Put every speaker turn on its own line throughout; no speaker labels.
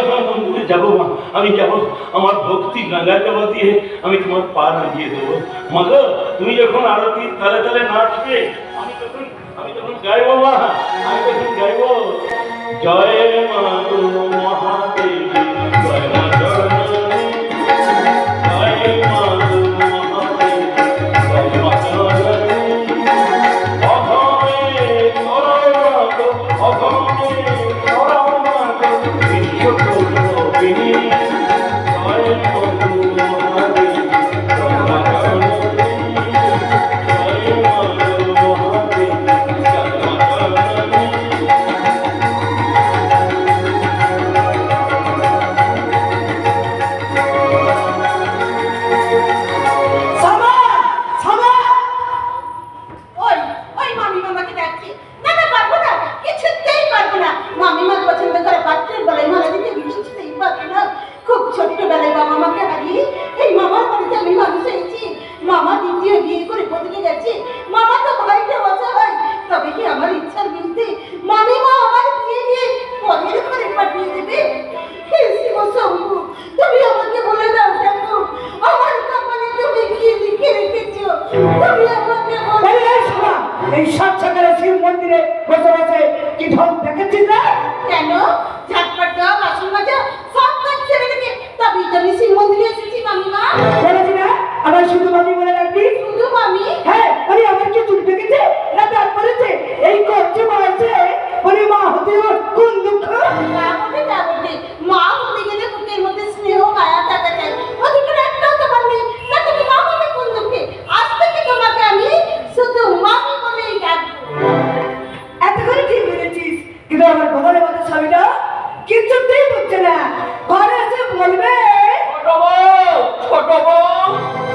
তোমার মন্দিরে যাবো মা, আমি যাবো। আমার ভক্তি গঙ্গা জল দিয়ে আমি তোমার পা লাগিয়ে দেবো। মা গো, তুমি যখন আরতি তালে তালে নাচবে, আমি তখন গাইবো মা, আমি তখন গাইবো জয় মা মহাদেবী, জয় মা জননী, জয় মা মহাদেবী, জয় মা জননী, অঘমে করমাগো, অঘমে করমাগো, বিশ্বকর্মিনী, জয় মা মহাদেবী, জয় মা জননী, জয় মা মহাদেবী, জয় মা জননী।
খুব ছোট্টবেলায় বাবা মাকে হারিয়ে এই মামার বাড়িতে আমি মানুষ হয়েছি। মামা দ্বিতীয় বিয়ে করে বদলে গেছে। মামা তো ভাইটা অসহায়, তবে কি আমার ইচ্ছার বিরুদ্ধে মামিমা আমার বিয়ে দিয়ে পরের ঘরে পাঠিয়ে দেবে? হে শিব শম্ভু, তুমি আমাকে বলে দাও ঠাকুর, আমার কপালে তুমি কি লিখে রেখেছো? তুমি আমাকে বলে দাও।
এই সাত সকালে শিব মন্দিরে বসে বসে কি ঢং দেখেছিস না?
কেন? ঝটপট দাও, বাসন মাজা, সব কাজ ছেড়ে রেখে তবেই তো আমি শিব মন্দিরে এসেছি মামিমা।
বলেছি না আমার শুধু মামি বলে রাখবি?
শুধু মামি?
হ্যাঁ, আরে আমার কি চুল পেকেছে না দাঁত পড়েছে? এই করছে বলছে বলে মা হতে ওর কোন দুঃখ?
না বলে মা হতে গেলে বুকের মধ্যে স্নেহ মায়া থাকা চাই। ওদিকে একটাও তোমার নেই, না তুমি মা বলে কোন দুঃখে? আজ থেকে তোমাকে আমি শুধু মামি বলেই ডাকবো।
এত করে ঠিক বলেছিস, কিন্তু আমার ঘরের মতো স্বামীটা কিছুতেই বুঝছে না। ঘরে এসে বলবে
ছোট বউ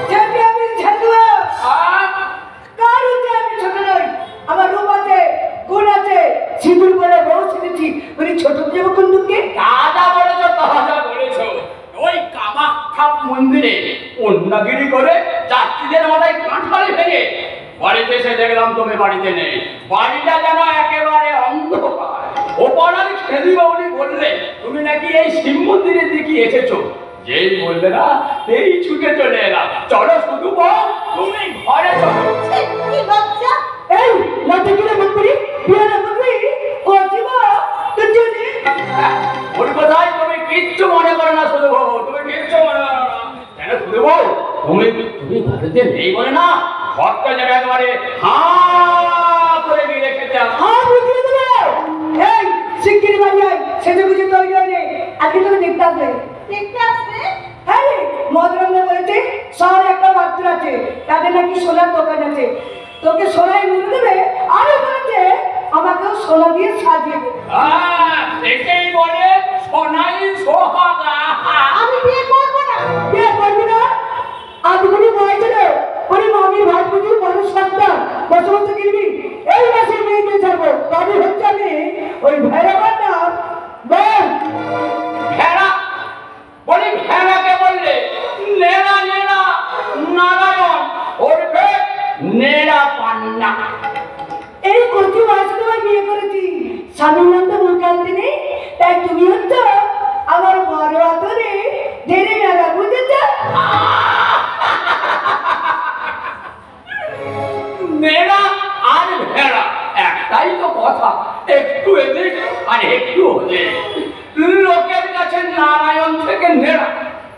যেতে আমি ছেলে কারো যে আমি ছোট নই, আমার রূপ আছে, গুণ আছে, সিঁদুর বলে বউ শিখেছি, বলি ছোট যাবো কোন দুঃখে?
দাদা বলেছো, দাদা বলেছো। ওই কামাখ্যা মন্দিরে অন্যগিরি করে যাত্রীদের মাথায় কাঁঠালি ভেঙে বাড়িতে এসে দেখলাম তুমি বাড়িতে নেই। বাড়িটা যেন একেবারে অন্ধকার। ও পাড়ার খেদি বাউরি বললে তুমি নাকি এই শিব মন্দিরের দিকে এসেছো। যেই বললে না এই ছুটে চলে এলাম। চলো শুধু বল, তুমি ঘরে চলো।
কি লজ্জা!
এই লাঠি কিনে মন্ত্রী বিয়ে না করবি ও জীব তোর জন্য
ওর কথাই তুমি কিচ্ছু মনে করো না শুধু বউ, তুমি কিচ্ছু মনে করো না। কেন শুধু বউ, তুমি বাড়িতে নেই বলে না ঘরটা যেন একেবারে হাঁ করে দিয়ে রেখেছে।
হ্যাঁ বুঝিয়ে দেবো। এই শিগগিরি বাড়ি আয়, সেজে বুঝে তোর গিয়ে আজকে তোকে দেখতে আসবে।
দেখতে আসবে?
হ্যাঁ, মদরঙ্গে বলেছে শহরে একটা বাচ্চা আছে, তাদের নাকি সোনার দোকান আছে, তোকে সোনায় মুড়ে দেবে। আরো বলেছে আমাকেও সোনা দিয়ে সাজিয়ে দেবে।
একেই বলে সোনাই সোহাগা।
আমি বিয়ে করবো না।
বিয়ে করবি না? আধগুলি বয় ছিল ওই মামির ভাই বুঝি বড় সন্তান বসে বসে কিনবি। এই মাসে মেয়েকে ছাড়বো, তবে হচ্ছে আমি ওই ভৈরবার নাম বল।
ভেড়া বলি, ভেড়াকে বললে নেড়া নেড়া নারায়ণ ওরফে নেড়া পান্না।
এই কচু বয়সে তোমায় বিয়ে করেছি, স্বামীর নাম তো মুখ আনতে নেই, তাই তুমি হচ্ছে আমার বড় আদরে ধীরে নেড়া, বুঝেছ?
নেড়া আর ভেড়া একটাই তো কথা, একটু এদিক আর একটু ওদিক। লোকের কাছে নারায়ণ থেকে নেড়া,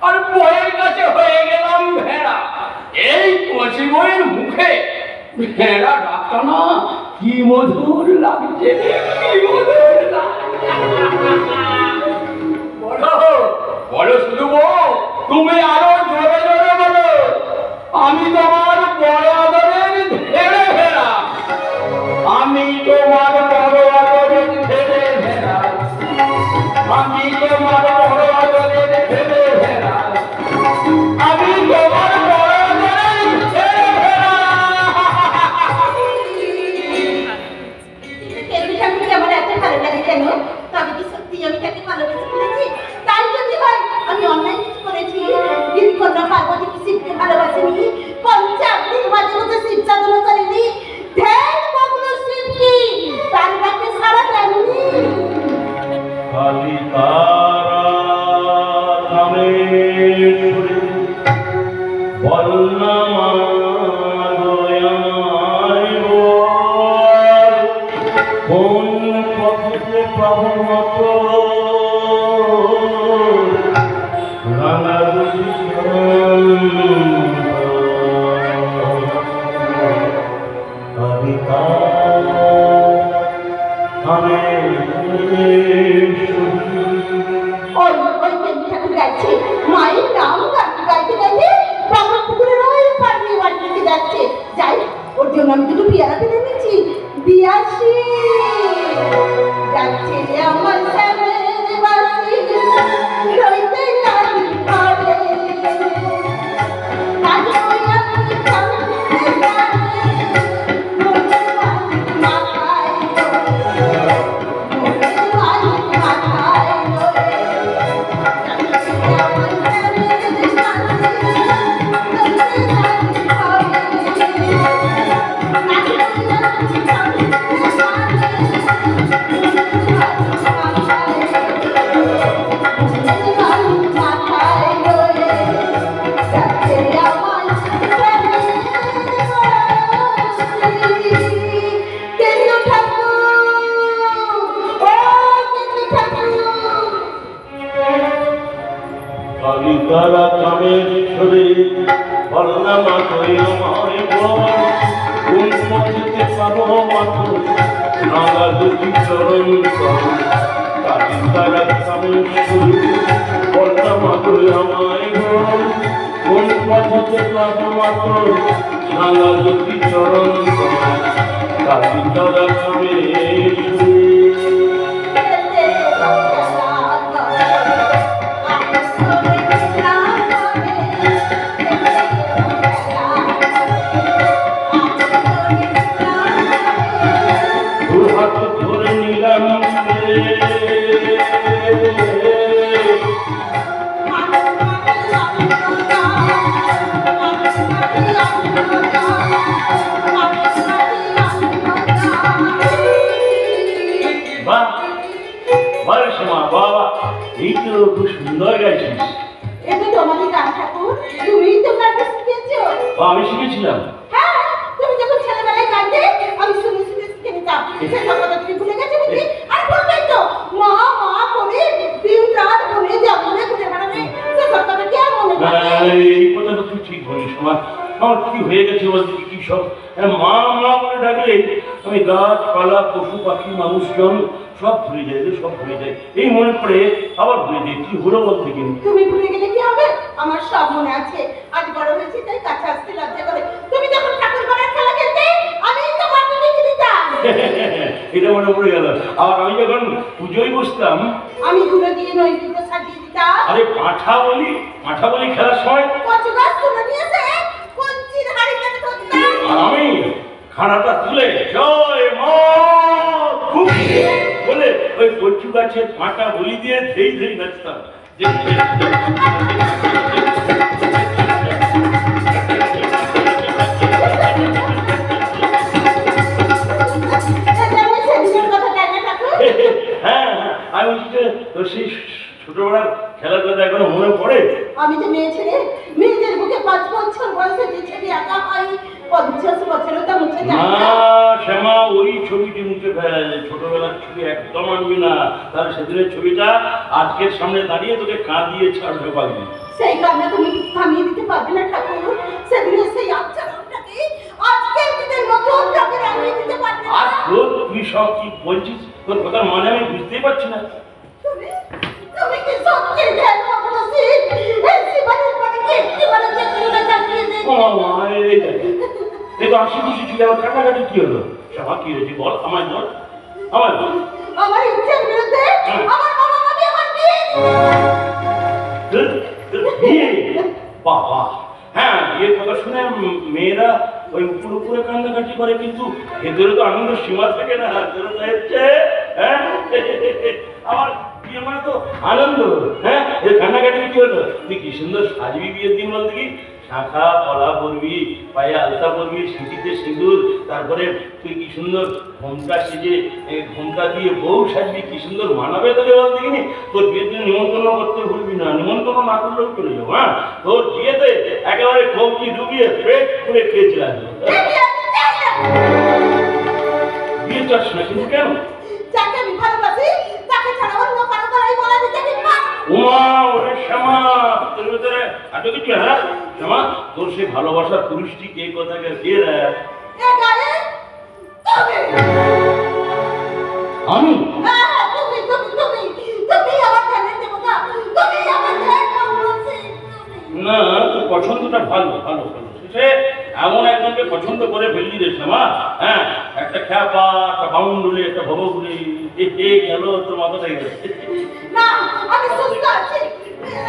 আর বইয়ের কাছে হয়ে গেলাম ভেড়া। এই কচি বইয়ের মুখে ভেড়া ডাকটা না কি মধুর লাগছে, কি মধুর লাগছে। বলো শুধু বউ, তুমি আরো জোরে জোরে বলো। আমি তোমার বড় আদরের ধেড়ে ভেড়া, আমি তোমার বড় আদরের ধেড়ে ভেড়া, আমি তোমার বড় আদরের ধেড়ে ভেড়া, আমি তোমার বড় আদরের ধেড়ে ভেড়া।
ঠাকুরকে আমার এত ভালো লাগে কেন? তবে কি সত্যি আমি তাকে ভালোবেসে ফেলেছি? তাই যদি হয় আমি অন্যায় কিছু করেছি, যদি কন্যা
বল না মা গো আমায় বল, কোন পথে পাবো মতো রাঙা দুটি কবিতা
ওই কেন্দ্র ঠাকুর গাইছে মায়ের নাম গাইতে গাইতে বাবার পুকুরের ওই পার দিয়ে বাড়ি থেকে যাচ্ছে। যাই, ওর জন্য আমি দুটো পেয়ারা কিনে নিচ্ছি, দিয়ে আসি। যাচ্ছে আমার স্যারের বাড়ি, রইতে নাহি পারে। কাজে ওই আমি জানতে জানি, মনের মাথায়
কালিকারা কামেশ্বরী বলনামা কই আমায় বল, কোন পথে পাবো মাথো রাঙা দুটি চরণ কর। কালিকারা কামেশ্বরী বলনামা কই আমায় বল, কোন পথে পাবো মাথো রাঙা দুটি চরণ কর। কালিকারা কামেশ্বরী এই তো খুব সুন্দর গাইছিস।
এটা তোমারই গান ঠাকুর, তুমিই তো গানটা শিখেছো।
আমি শিখেছিলাম।
হ্যাঁ, তুমি যখন ছেলেবেলায় গাইতে আমি শুনে শুনে শিখে নিতাম। সে সব কথা তুমি ভুলে গেছো বুঝি? আর বলবেই তো মা মা করে দিন রাত বলে যা মনে ঘুরে বেড়াবে, সে সব কথা কি আর মনে থাকে?
এই কথাটা তুই ঠিক বলিস। আমার কি হয়ে গেছে বলতে কি সব মা মা করে ডাকলে আমি গাছপালা পশু পাখি মানুষজন সব ভুলে যায়, সব ভুলে যায়। এই মনে পড়ে আবার ভুলে যায়। কি হলো বলতে কিন্তু
তুমি ভুলে গেলে কি হবে? আমার সব মনে আছে। আজ বড় হয়েছে তাই কাছে আসতে লজ্জা করে। তুমি যখন ঠাকুর ঘরের খেলা খেলতে আমি তো মাঠে রেখে দিতাম।
এটা মনে পড়ে গেল। আর আমি যখন পুজোয় বসতাম
আমি ঘুরে দিয়ে নৈবেদ্য সাজিয়ে দিতাম।
আরে পাঁঠা বলি খেলার সময়
কচু গাছ তুলে নিয়েছে কঞ্চির হাড়ি কেটে ধরতাম।
আর আমি খানাটা তুলে জয় মা খুব বলে ওই কচু গাছের পাঁটা বলি দিয়ে ধেই ধেই নাচতাম। হ্যাঁ, আমি তোর সেই ছোটবেলার খেলাধুলা এখনো মনে পড়ে।
আমি যে মেয়ে ছেলে, মেয়েদের বুকে 5 বছর বয়সে যে ছবি আঁকা হয় 50 বছরও তা মুছে যায়
না
না।
শ্যামা, ওই ছবিটি মুছে ফেল। ছোটবেলার ছবি একদম আনবি না। তার সেদিনের ছবিটা আজকের সামনে দাঁড়িয়ে তোকে কাঁদিয়ে ছাড়বে পারবি।
সেই কারণে তুমি থামিয়ে দিতে পারবে না ঠাকুর। সেদিনের সেই আচরণটাকে আজকের দিনের নতুন রঙে রাঙিয়ে দিতে পারবে না।
আর তোর তুই সব কি বলছিস? তোর কথার মানে আমি বুঝতেই পারছি না।
তুমি কি সত্যি জ্ঞান পাবছি? এই জীবনের পরে কি একটি বলে যে তুমি চাকরি দিই?
ও মা, এই তো হাসি খুশি ছিল, আমার কান্নাকাটি কি হলো? শ্যামা কি হয়েছে বল, আমায় বল।
আমার ইচ্ছার বিরুদ্ধে আমার বাবা মাকে আমার বিয়ে
বিয়ে? বাবা, হ্যাঁ, বিয়ের কথা শুনে মেয়েরা ওই উপরে কান্নাকাটি করে, কিন্তু ভেতরে তো আনন্দ সীমা থাকে না। হ্যাঁ, আমার বিয়ে মানে তো আনন্দ। হ্যাঁ, এর কান্নাকাটি কি হলো? তুই কি সুন্দর সাজবি বিয়ের দিন বল দেখি। শাঁখা পলা পরবি, পায়ে আলতা পরবি, সিঁথিতে সিঁদুর, তারপরে তুই কি সুন্দর ঘোমটা সেজে ঘোমটা দিয়ে বউ সাজবি, কি সুন্দর মানাবে তোকে বল দেখিনি। তোর বিয়েতে নিমন্ত্রণ করতে ভুলবি না, নিমন্ত্রণ না করলেও চলে যাবো। হ্যাঁ, তোর বিয়েতে একেবারে কবজি ডুবিয়ে পেট করে খেয়েছিল। বিয়ে চাস না কিন্তু কেন?
যাকে আমি ভালোবাসি তাকে ছাড়া অন্য কারো করাই বলা দিতে পারি।
উমা ওরে শ্যামা, তোর ভিতরে এত কিছু? হ্যাঁ শ্যামা, তোর সেই ভালোবাসার পুরুষটি কে, কোথাকে, কে রে?
এ গায়ে তুমি।
আমি?
হ্যাঁ, তুমি তুমি তুমি তুমি আমার ধ্যানের দেবতা, তুমি আমার ধ্যান ভালোবাসি।
না, তোর পছন্দটা ভালো ভালো ভালো। সে এমন একজনকে পছন্দ করে ফেললি রে শ্যামা। হ্যাঁ, একটা খ্যাপা, একটা বাউন্ডুলি, একটা ভবগুলি, গেল তোর মাথাটা গেল।
না, আমি সুস্থ আছি।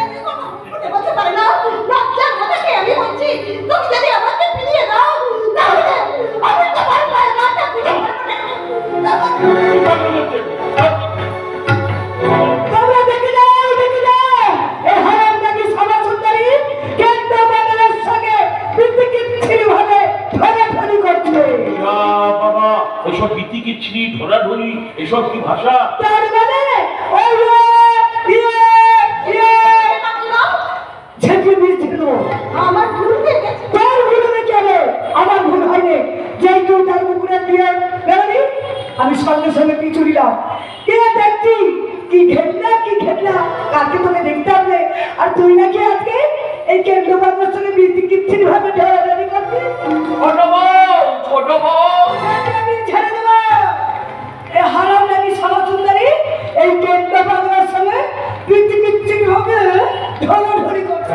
আমি কোনো উঠে বলতে পারি না। লজ্জার কথাকে আমি বলছি, তুমি যদি আমাকে ফিরিয়ে দাও তাহলে আমি তোমার পায়ে মাথা খুলে
তোমরা দেখে যাও, দেখে যাও, এই হারামজাদি সভা সুন্দরী কেন্দ্র বাংলার সঙ্গে বিতিকিচ্ছিরিভাবে ধরাধরি করছে।
বাবা, এসব বিতিকিচ্ছিরি, ঢোলাঢুলি, এসব কি ভাষা?
তার মানে ওই ঝেঁকে দিয়েছিল।
আমার ভুল হয়ে গেছে।
তোর ভুল হয়েছে কেন? আমার ভুল হয়নি। যেই তুই তার মুখে দিয়ে বেরোলি, আমি সঙ্গে সঙ্গে পিছু দিলাম। কে দেখছি কি ঘেটনা, কি ঘেটনা, কাকে তোকে দেখতে হবে? আর তুই নাকি আজকে এই কেন্দ্র বাংলার সঙ্গে বিতিকিচ্ছিরি ভাবে ধরাধরি করছিস।
ছোট বউ, ছোট বউ,
আমি ছেড়ে দেব। এই হারামজাদি সভা সুন্দরী এই কেন্দ্র বাংলার সঙ্গে বিতিকিচ্ছিরি ভাবে ধরাধরি করছে।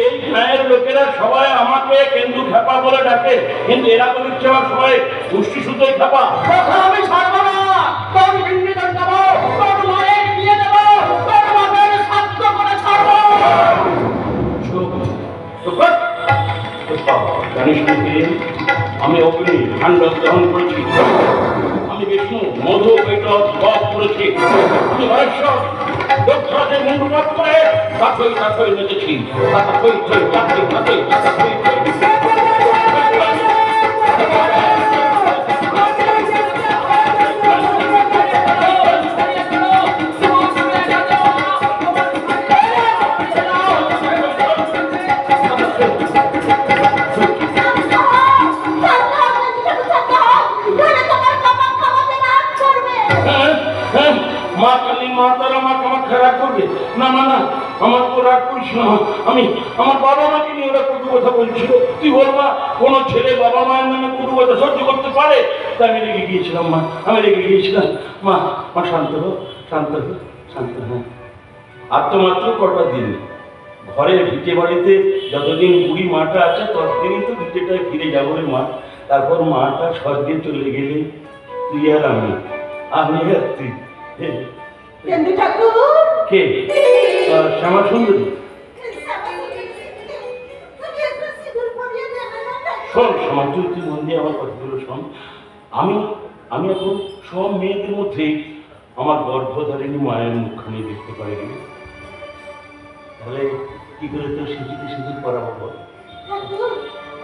এই গায়ের লোকেরা সবাই আমাকে কেন্দু খ্যাপা বলে ডাকে, কিন্তু এরা তো দিচ্ছে আমার সবাই গোষ্ঠী সুতোই খ্যাপা।
তখন আমি ছাড়বো না। তোর বিন্দিটা দেবো, তোর মায়ের বিয়ে দেবো, তোর বাপের সাধ্য করে ছাড়বো।
জানিস নাকি, আমি অগ্নি ঠান্ডব দহন করেছি, আমি বিষ্ণু মধু পেটক বধ করেছি, আমি মহেশ্বর দক্ষরাজের মুন্ডুপাত করে তাথই তাথই নেচেছি, তাথই থই তাথই তাথই তাথই থই। মা কালী, মা তারা, মা কামাখ্যা রাগ করবে না? না, আমার তো রাগ করিস না। আমি আমার বাবা মাকে নিয়ে ওরা কটু কথা বলছিল। তুই বলবা কোনো ছেলে বাবা মায়ের নামে কটু কথা সহ্য করতে পারে? তাই আমি রেগে গিয়েছিলাম মা, আমি রেগে গিয়েছিলাম। মা মা শান্ত হো, শান্ত হো, শান্ত হো। আর তো মাত্র কটা দিন ঘরে ভিটে বাড়িতে যতদিন বুড়ি মাটা আছে ততদিনই তো ভিটেটায় ফিরে যাবো রে মা। তারপর মাটা স্বর্গে চলে গেলে তুই আর আমি আর তুই।
কেন্দ্র ঠাকুর
কে? শ্যামা সুন্দরী। শোন শ্যামা, তুই মন দিয়ে আমার কথাগুলো শোন। আমি আমি এখন সব মেয়েদের মধ্যে আমার গর্ভধারিণী মায়ের মুখখানি দেখতে পারিনি। তাহলে কি করে তোর সিঁথিতে সিঁদুর পরাবো বল?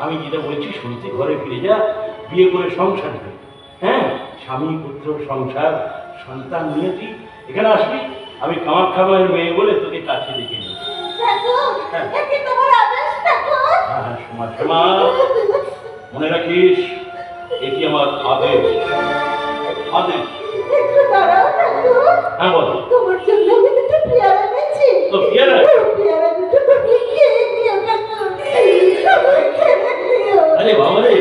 আমি যেটা বলছি শুনতে, ঘরে ফিরে যা, বিয়ে করে সংসার কর। হ্যাঁ, স্বামী পুত্র সংসার সন্তান নিয়ে তুই এখানে আসবি। আমি কামাখ্যা মায়ের মেয়ে বলে তোকে কাছে ডেকে নিই। মনে রাখিস, এটি আমার আদেশ। আদেশ। হ্যাঁ বল।
তোমার জন্য আমি দুটো পেয়ারা এনেছি।
তো পেয়ারা?
পেয়ারা দুটো তুমি খেয়ে নিও ঠাকুর।
আরে বাবা রে,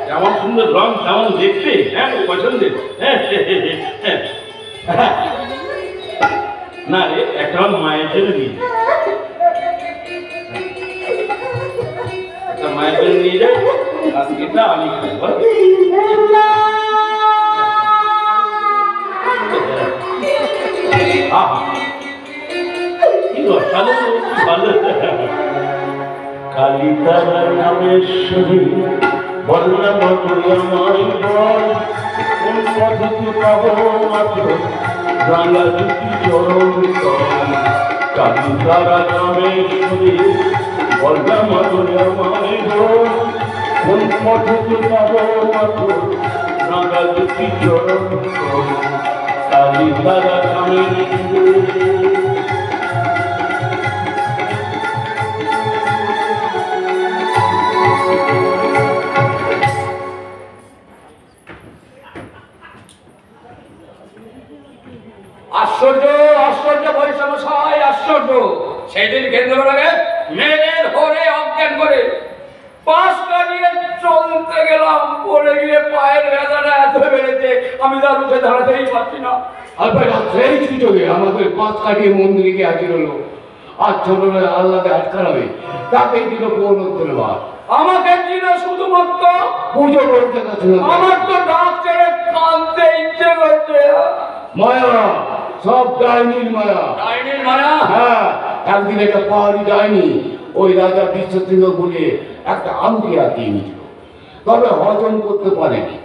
যেমন সুন্দর রং তেমন দেখতে। হ্যাঁ, পছন্দের। না রে, একটা মায়ের জন্য নিয়ে একটা মায়ের জন্য নিয়ে যায়, আর এটা আমি খাই। কি ভালো ভালো। কালী তারা নামেশ্বরী বললাম আমায় বল, কোন পথে পাবো মাত্র রাঙা দুটি চরণ তল। চাঁদিতারা রামেশ্বরী বললাম মাদনের মায়ের কোন মঠে পাবো মাথো নাগাল কিশোর চাঁদিতারা রামেশ্বরী।
আশ্চর্য আশ্চর্য পরিসমশাই আশ্চর্য। সেদিন কেন্দ্রবেলাকে মেয়েদের ধরে অজ্ঞান করে পাঁচটা নিয়ে চলতে গেলাম, পড়ে গিয়ে পায়ের ব্যথাটা এত বেড়েছে আমি তার উঠে দাঁড়াতেই পারছি না।
আর ভাই সেই সুযোগে আমাদের পাঁচ কাটিয়ে মন্দিরে গিয়ে হাজির হলো। আর ছোটবেলায় আল্লাহকে আটকাবে তাকেই দিল পৌরত্বের ভাব।
আমাকে দিলে শুধুমাত্র
পুজো করতে গেছে
আমার তো ডাক ছেড়ে কাঁদতে ইচ্ছে করছে।
মায়া, সব ডাইনির মায়া।
ডাইনির মায়া?
হ্যাঁ, একদিন একটা পাহাড়ি ডাইনি ওই রাজা বিশ্বসিংহ বলে একটা আংটি হাতিয়ে নিয়েছিল, তবে হজম করতে পারেনি।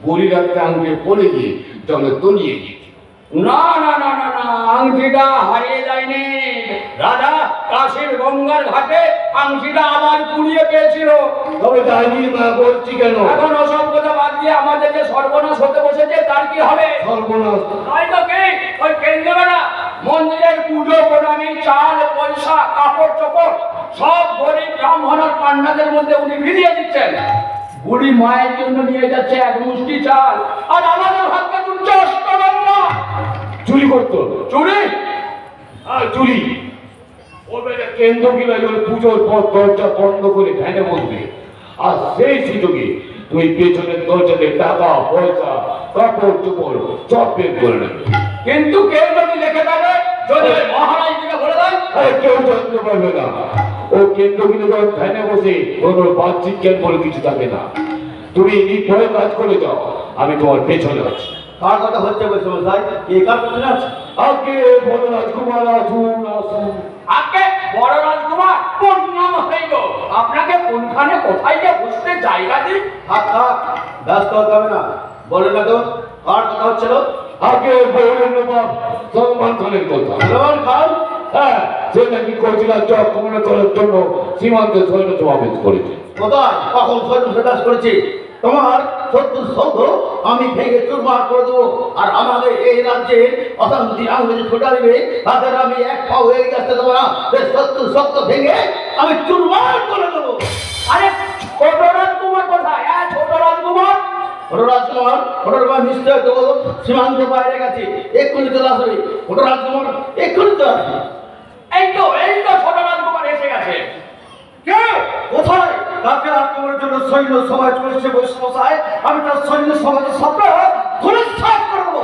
বলির একটা আংটি পড়ে গিয়ে জলে তলিয়ে গিয়েছিল।
না না না না না, আংটিটা হারিয়ে যায়নি। রাজা কাশীর গঙ্গার ঘাটে আংটিটা আবার কুড়িয়ে পেয়েছিল।
তবে ডাইনির মায়া বলছি কেন?
এখন ওসব কথা বাদ দিয়ে আমাদের যে সর্বনাশ হতে বসেছে তার কি হবে?
সর্বনাশ
হয়তো কি ওই কেন্দ্রবেলা মন্দিরের পুজো প্রণামী, চাল পয়সা, কাপড় চোপড় সব গরিব ব্রাহ্মণ আর পান্ডাদের মধ্যে উনি ফিরিয়ে দিচ্ছেন। বুড়ি মায়ের জন্য নিয়ে যাচ্ছে এক মুষ্টি চাল, আর আমাদের ভাগ্যে তুলছে অষ্টরম্যা।
চুরি করতো।
চুরি?
আর চুরি ওর কেন্দ্র কিনা পুজোর পর দরজা বন্ধ করে ধ্যানে বসবে, আর সেই সুযোগে তুই পেছনের দরজাতে টাকা পয়সা কাপড় চোপড় সব বের করে নেবে।
কিন্তু কেউ যদি দেখে থাকে, যদি মহারাজ দিকে বলে দেয়,
আরে কেউ জানতে পারবে না। ও কেন্দ্র কিনে যখন ধ্যানে বসে ওর বাহ্যিক জ্ঞান বলে কিছু থাকে না। তুমি নির্ভয়ে কাজ করে যাও, আমি তোমার পেছনে আছি।
কার কথা হচ্ছে বৈষ্ণব কে কার পেছনে আছে?
আগে বলো রাজকুমার আসুন আসুন।
আগে বড় রাজকুমার প্রণাম হইল। আপনাকে কোনখানে কোথায় যে বসতে জায়গা দিন?
থাক থাক, ব্যস্ত হতে হবে না। বলে না তো কার কথা হচ্ছিল?
আগে বললেন নবাব সলমান খানের কথা।
সলমান খান?
হ্যাঁ, সে নাকি কোচিলার আক্রমণ করার জন্য সীমান্তে সৈন্য সমাবেশ করেছে।
কোথায় কখন সৈন্য সমাবেশ করেছে? তোমার শত্রুর সৌধ আমি ভেঙে চুরমার করে দেবো, আর আমাদের এই রাজ্যের অশান্তি আঙুলে ছোটা দিবে তাদের আমি এক পাও হয়ে আসতে দেবো না। শত্রুর শব্দ ভেঙে আমি চুরমার করে দেবো।
আরে ছোট রাজকুমার কোথায়? হ্যাঁ, ছোট রাজকুমার।
রাজকুমার নিশ্চয় তো সীমান্ত বাইরে গেছে, এক্ষুনি চলে আসবে। রাজকুমার এক্ষুনি চলে আসবে।
এই তো ছোট রাজকুমার এসে গেছে।
কে কোথায়? তাকে আক্রমণের জন্য সৈন্য সমাজ করেছে বৈষ্ণবসায়। আমি তার সৈন্য সমাজের সব ধূলিসাৎ করে দেবো।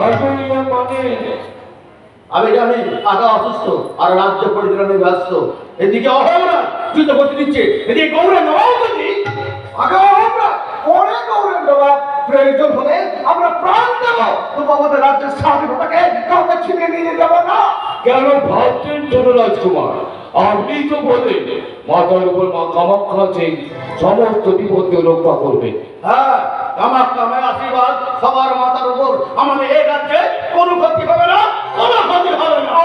আমি জানি আগা অসুস্থ আর রাজ্য পরিচালনায় ব্যস্ত। এদিকে অহমরা যুদ্ধ করতে দিচ্ছে, এদিকে গৌরের নবাবগতি আগে অহমরা পরে গৌরের নবাব। প্রয়োজন হলে আমরা প্রাণ দেব, তবু আমাদের রাজ্যের স্বাধীনতাকে কাউকে ছিনিয়ে নিয়ে যাবো না।
কেন ভাবছেন ছোট রাজকুমার? আপনি তো বলেন মাথার উপর মা কামাখ্যা আছেন, সমস্ত বিপদ থেকে রক্ষা করবে।
হ্যাঁ, কামাখ্যার আশীর্বাদ সবার মাথার উপর। আমাদের এই রাজ্যে কোনো ক্ষতি হবে না, কোনো ক্ষতি হবে না।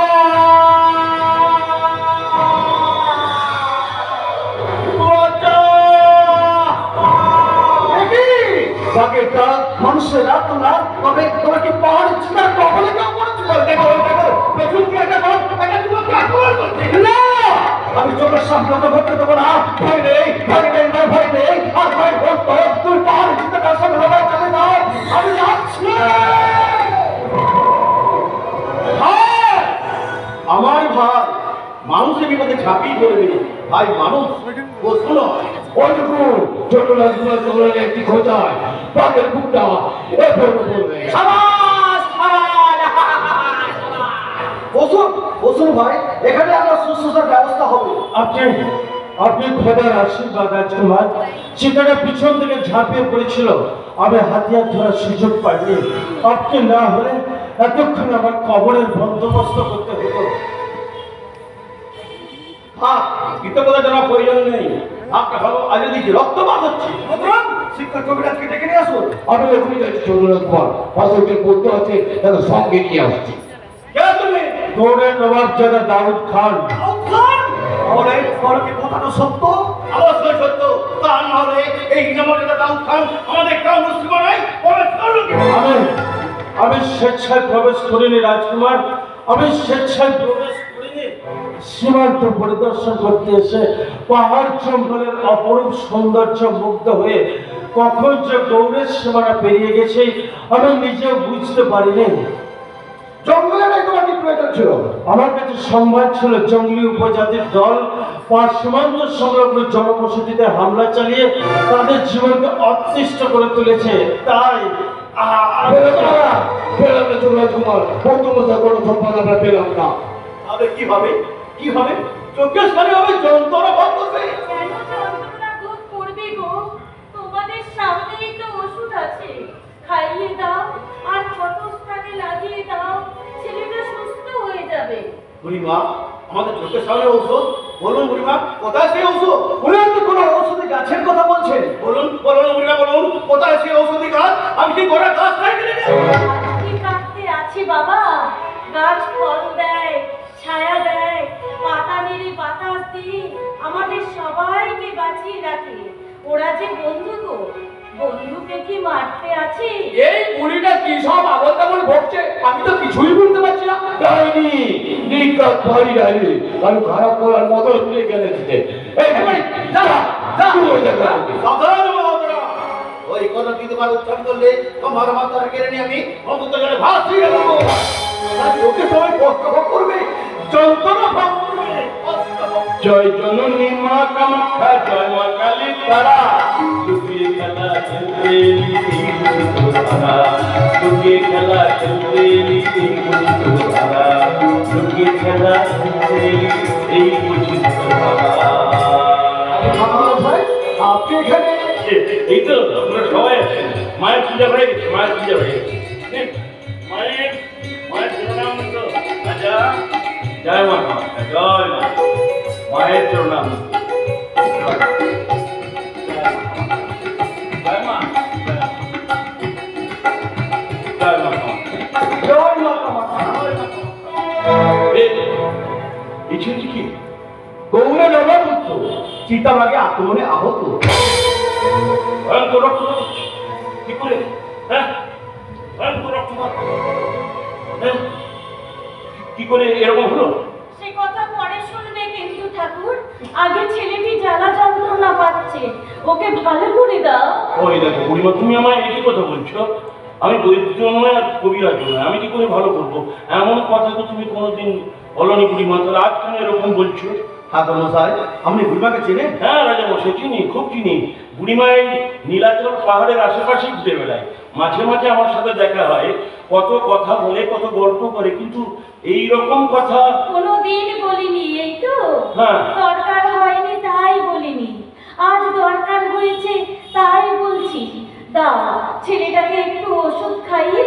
মানুষের রাত না তবে তোমাকে পাহাড় চিনার কখনো কেউ করেছিল? দেখো দেখো পেছন দিয়ে একটা তোমাকে আক্রমণ করছে না। আমি চোখের সামনে তো করতে দেবো না। ভয় নেই, ভয় নেই, ভয় নেই। আর ভয় করতো তুই পাহাড় চিনতে তার সাথে লড়াই চলে যাও। আমি যাচ্ছি। আমার ভাই মানুষের বিপদে ঝাঁপিয়ে পড়ে গেছে। ভাই মানুষ প্রশ্ন নয়।
ওইটুকু ছোট রাজকুমার চৌরানে একটি খোঁজায় পাকের বুকটা এফোর করবে।
বসুন বসুন ভাই, এখানে আমার শুশ্রূষার ব্যবস্থা হবে।
আপনি খোদার আশীর্বাদ রাজকুমার। চিতাটা পিছন থেকে ঝাঁপিয়ে পড়েছিল, আমি হাতিয়ার ধরার সুযোগ পাইনি। আপনি না হলে এতক্ষণ আমার কবরের বন্দোবস্ত করতে হতো।
হ্যাঁ, কৃতজ্ঞতা জানার প্রয়োজন নেই। আপনার ভালো আজ দিকে রক্তপাত হচ্ছে। শিক্ষক কবিরাজকে ডেকে নিয়ে আসুন।
আমি এখনই যাচ্ছি ছোট রাজকুমার, পাশে পড়তে আছে তাকে সঙ্গে নিয়ে আসছি।
কে তুমি?
গৌড়ের নবাবজাদা দাউদ খান।
তাহলে কি কথাটা সত্য?
অবশ্যই সত্য। তা না হলে এই নবাবজাদা দাউদ খান আমাদের গ্রাম মুসলমানাই প্রবেশ করলো কি?
আমি স্বেচ্ছায় প্রবেশ করিনি রাজকুমার, আমি স্বেচ্ছায় প্রবেশ করিনি। সীমান্ত পরিদর্শন করতে এসে পাহাড় জঙ্গলের অপরূপ সৌন্দর্য মুগ্ধ হয়ে কখন যে গৌড়ের সীমানা পেরিয়ে গেছে আমি নিজেও বুঝতে পারিনি।
জঙ্গলের তোমার কি প্রয়োজন ছিল?
আমার কাছে সংবাদ ছিল জঙ্গলি উপজাতির দল সীমান্ত সংলগ্ন জনবসতিতে হামলা চালিয়ে তাদের জীবনকে অতিষ্ঠ করে তুলেছে। তাই
পেলাম না রাজকুমার, বন্ধুমশাই কোনো সম্পাদ আমরা পেলাম না।
তাহলে কি হবে? কি হবে? চোখের সামনে হবে যন্ত্রণা ভোগ করবে।
কেন যন্ত্রণা ভোগ করবে গো? তোমাদের সামনেই তো ওষুধ আছে, খাইয়ে দাও আর ক্ষত স্থানে লাগিয়ে দাও, ছেলেটা সুস্থ হয়ে যাবে।
বুড়িমা, আমাদের চোখের সামনে ঔষধ? বলুন বুড়িমা, কোথায় সেই ঔষধ? উনি তো কোনো ঔষধি গাছের কথা বলছেন। বলুন বলুন বুড়িমা, বলুন কোথায় সেই ঔষধি গাছ? আমি কি গোটা গাছ খাই কিনে
কি কাটতে আছে বাবা? গাছ ফল দেয়, ছায়া দেয়, পাতা নেড়ে বাতাস দিয়ে আমাদের সবাইকে বাঁচিয়ে রাখে। ওরা যে বন্ধু গো, বন্ধুকে কি মারতে আছে?
এই বুড়িটা কি সব আবল তাবল বকছে, আমি তো কিছুই বুঝতে পারছি না।
ডাইনি, নিকাত ভারী ডাইনি, আমি খারাপ করার মতো তুলে গেলে দিতে। এই ভাই, যা যা তুই যা।
সাধারণ মহাদরা, ওই কথা দিতে উচ্চারণ করলে তোমার মাথাটা কেড়ে নিয়ে আমি অন্তত গেলে ভাসিয়ে দেবো। আর লোকে সবাই কষ্ট ভোগ করবে, যন্ত্রণা ভোগ করবে।
জয় জননী মা কামাখ্যা, জয় মা কালী তারা, লুকিয়ে খেলা খেলতে লুকিয়ে খেলা খেলতে লুকিয়ে খেলা খেলতে এই
আপনি এখানে?
এই তো আপনারা সবাই আছেন। মায়ের পূজা হয়ে গেছে, মায়ের পূজা হয়ে গেছে। মায়ের মায়ের প্রণাম তো রাজা। জয় মা কামাখ্যা, জয় মা। মায়ের প্রণাম। জয় মা, জয় মা কামাখ্যা।
জয় মা কামাখ্যা।
এই ছেলেটি কি?
গৌড়ে নবপুত্র চিতাবাগে আক্রমণে আহত।
ভয়ঙ্কর রক্তপাত হচ্ছে। কি করে? হ্যাঁ, ভয়ঙ্কর রক্তপাত। হ্যাঁ, কি করে এরকম হলো?
সে কথা পরে শুনবে কিন্তু ঠাকুর, আগে ছেলেটি জ্বালা যন্ত্রণা পাচ্ছে, ওকে ভালো করে দাও।
ওই দেখো বুড়িমা, তুমি আমায় একই কথা বলছো। আমি দরিদ্র নয় আর কবিরাজ নয়, আমি কি করে ভালো করবো? এমন কথা তো তুমি কোনোদিন বলনি বুড়িমা, তাহলে আজ কেন এরকম বলছো?
ঠাকুর মশাই, আপনি বুড়িমাকে চেনেন?
হ্যাঁ রাজা মশাই, চিনি, খুব চিনি। বুড়িমাই নীলাচল পাহাড়ের আশেপাশেই ঘুরে বেড়ায়, মাঝে মাঝে আমার সাথে দেখা হয়, কত কথা বলে, কত গল্প করে, কিন্তু এই রকম কথা
কোনোদিন বলিনি, এই তো
হ্যাঁ।
দরকার হয়নি তাই বলিনি, আজ দরকার হয়েছে তাই বলছি। দাও ছেলেটাকে একটু ওষুধ খাইয়ে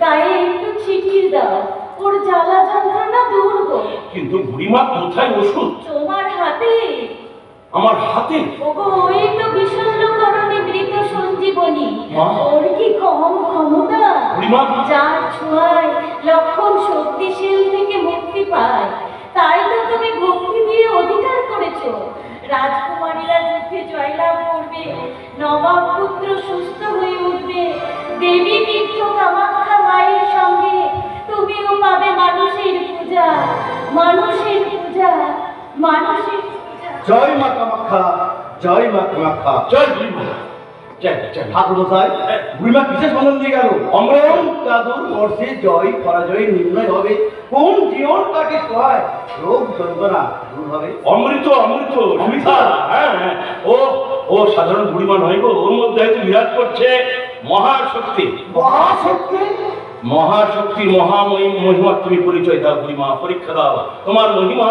গায়ে একটু ছিটিয়ে দাও, ওর জ্বালা যন্ত্রণা দূর হোক।
কিন্তু বুড়িমা কোথায় ওষুধ?
তোমার হাতে।
আমার হাতে?
ওগো, ওই তো বিষণ্ণকরণে মৃত সঞ্জীবনী,
মা।
ওর কি কম ক্ষমতা?
বুড়িমা।
যার ছোঁয়ায় লক্ষণ শক্তিশীল থেকে মুক্তি পায়, তাই তো তুমি ভক্তি দিয়ে অধিকার করেছো। রাজকুমারীরা যুদ্ধে জয়লাভ করবে, নবাব পুত্র সুস্থ হয়ে উঠবে, দেবী তীর্থ কামাখ্যা মায়ের সঙ্গে তুমিও পাবে মানুষের পূজা, মানুষের পূজা, মানুষের পূজা।
জয় মা কামাখ্যা, জয় মা কামাখ্যা।
জয় বুড়িমা। জয় জয়।
ঠাকুর মশাই, বুড়িমা বিশেষ বন্ধন দিয়ে গেল। অমরণ দাদুর বর্ষে জয় পরাজয় নির্ণয় হবে, কোন জীবন তাকে সহায়, রোগ যন্ত্রণা দূর হবে।
অমৃত অমৃত সুমিতা। হ্যাঁ হ্যাঁ, ও ও সাধারণ বুড়িমা নয় গো, ওর মধ্যে হয়তো বিরাজ করছে মহাশক্তি।
মহাশক্তি?
মহাশক্তির মহিমা তুমি পরিচয় দাও বুড়িমা, পরীক্ষা দাও, তোমার মহিমা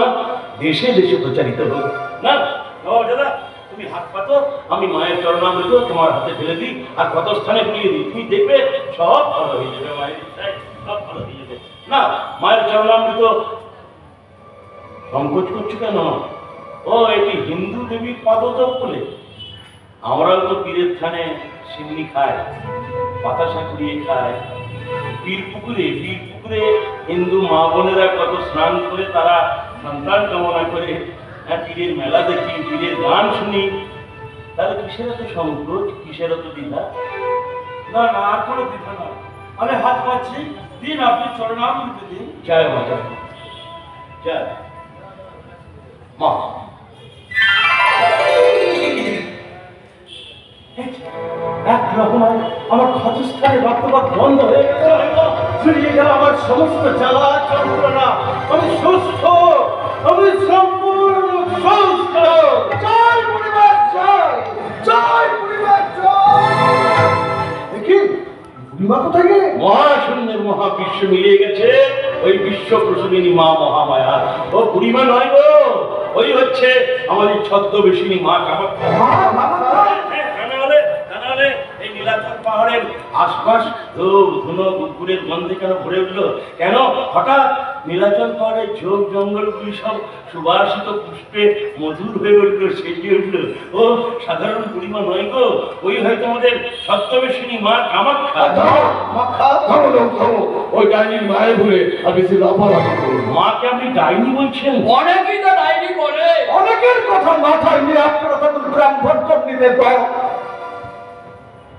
দেশে দেশে প্রচারিত হোক। না দাদা, তুমি হাত পাতো, আমি মায়ের চরণামৃত তোমার হাতে ফেলে দিই আর কত স্থানে ফিরিয়ে দিই, তুমি দেখবে সব ভালো হয়ে যাবে, মায়ের ইচ্ছায় সব ভালো হয়ে যাবে। না মায়ের চরণামৃত সংকোচ করছো কেন? ও এটি হিন্দু দেবীর পাদতপ বলে। আমরাও তো পীরের থানে সিন্নি খাই, বাতাসা কুড়িয়ে খাই, বীর পুকুরে হিন্দু মা বোনেরা কত স্নান করে তারা সন্তান কামনা করে, তীরের মেলা দেখি, তীরের গান শুনি, তাহলে কিসের এত সংকোচ, কিসের এত দ্বিধা?
না না, আর কোনো দ্বিধা না। আমি হাত পাচ্ছি, দিন আপনি চরণামৃত দিন।
জয় মা, জয় জয় মা।
এক রকমায় আমার ক্ষতস্থানে রক্তপাত বন্ধ হয়ে গেল, ফিরিয়ে গেল আমার সমস্ত জ্বালা যন্ত্রণা। আমি সুস্থ, আমি সম্পূর্ণ সুস্থ।
জয় পরিবার জয়, জয় পরিবার জয়। দেখি বুড়িমা কোথায় গেলে?
মহাশূন্যের মহাবিশ্ব মিলিয়ে গেছে ওই বিশ্ব প্রসূতিনী মা মহামায়া। ও বুড়িমা নয় গো, ওই হচ্ছে আমাদের ছদ্মবেশিনী মা কামাখ্যা। এই নীলাচল পাহাড়ের আশপাশ তো ধুনো কুকুরের গন্ধে কেন ভরে উঠলো? কেন হঠাৎ নীলাচল পাহাড়ের ঝোপ জঙ্গলগুলি সব সুবাসিত পুষ্পে মধুর হয়ে উঠলো, সেজে উঠলো? ও সাধারণ বুড়িমা নয় গো, ওই হয়তো আমাদের ছদ্মবেশিনী মা কামাখ্যা।
ওই ডাইনির মায়ের ভুলে আর বেশি লাফালাফি করুন।
মাকে আপনি ডাইনি বলছেন?
অনেকেই তো ডাইনি বলে।
অনেকের কথা মাথায় নিয়ে আপনারা তখন ব্রাহ্মণ নিতে পারেন।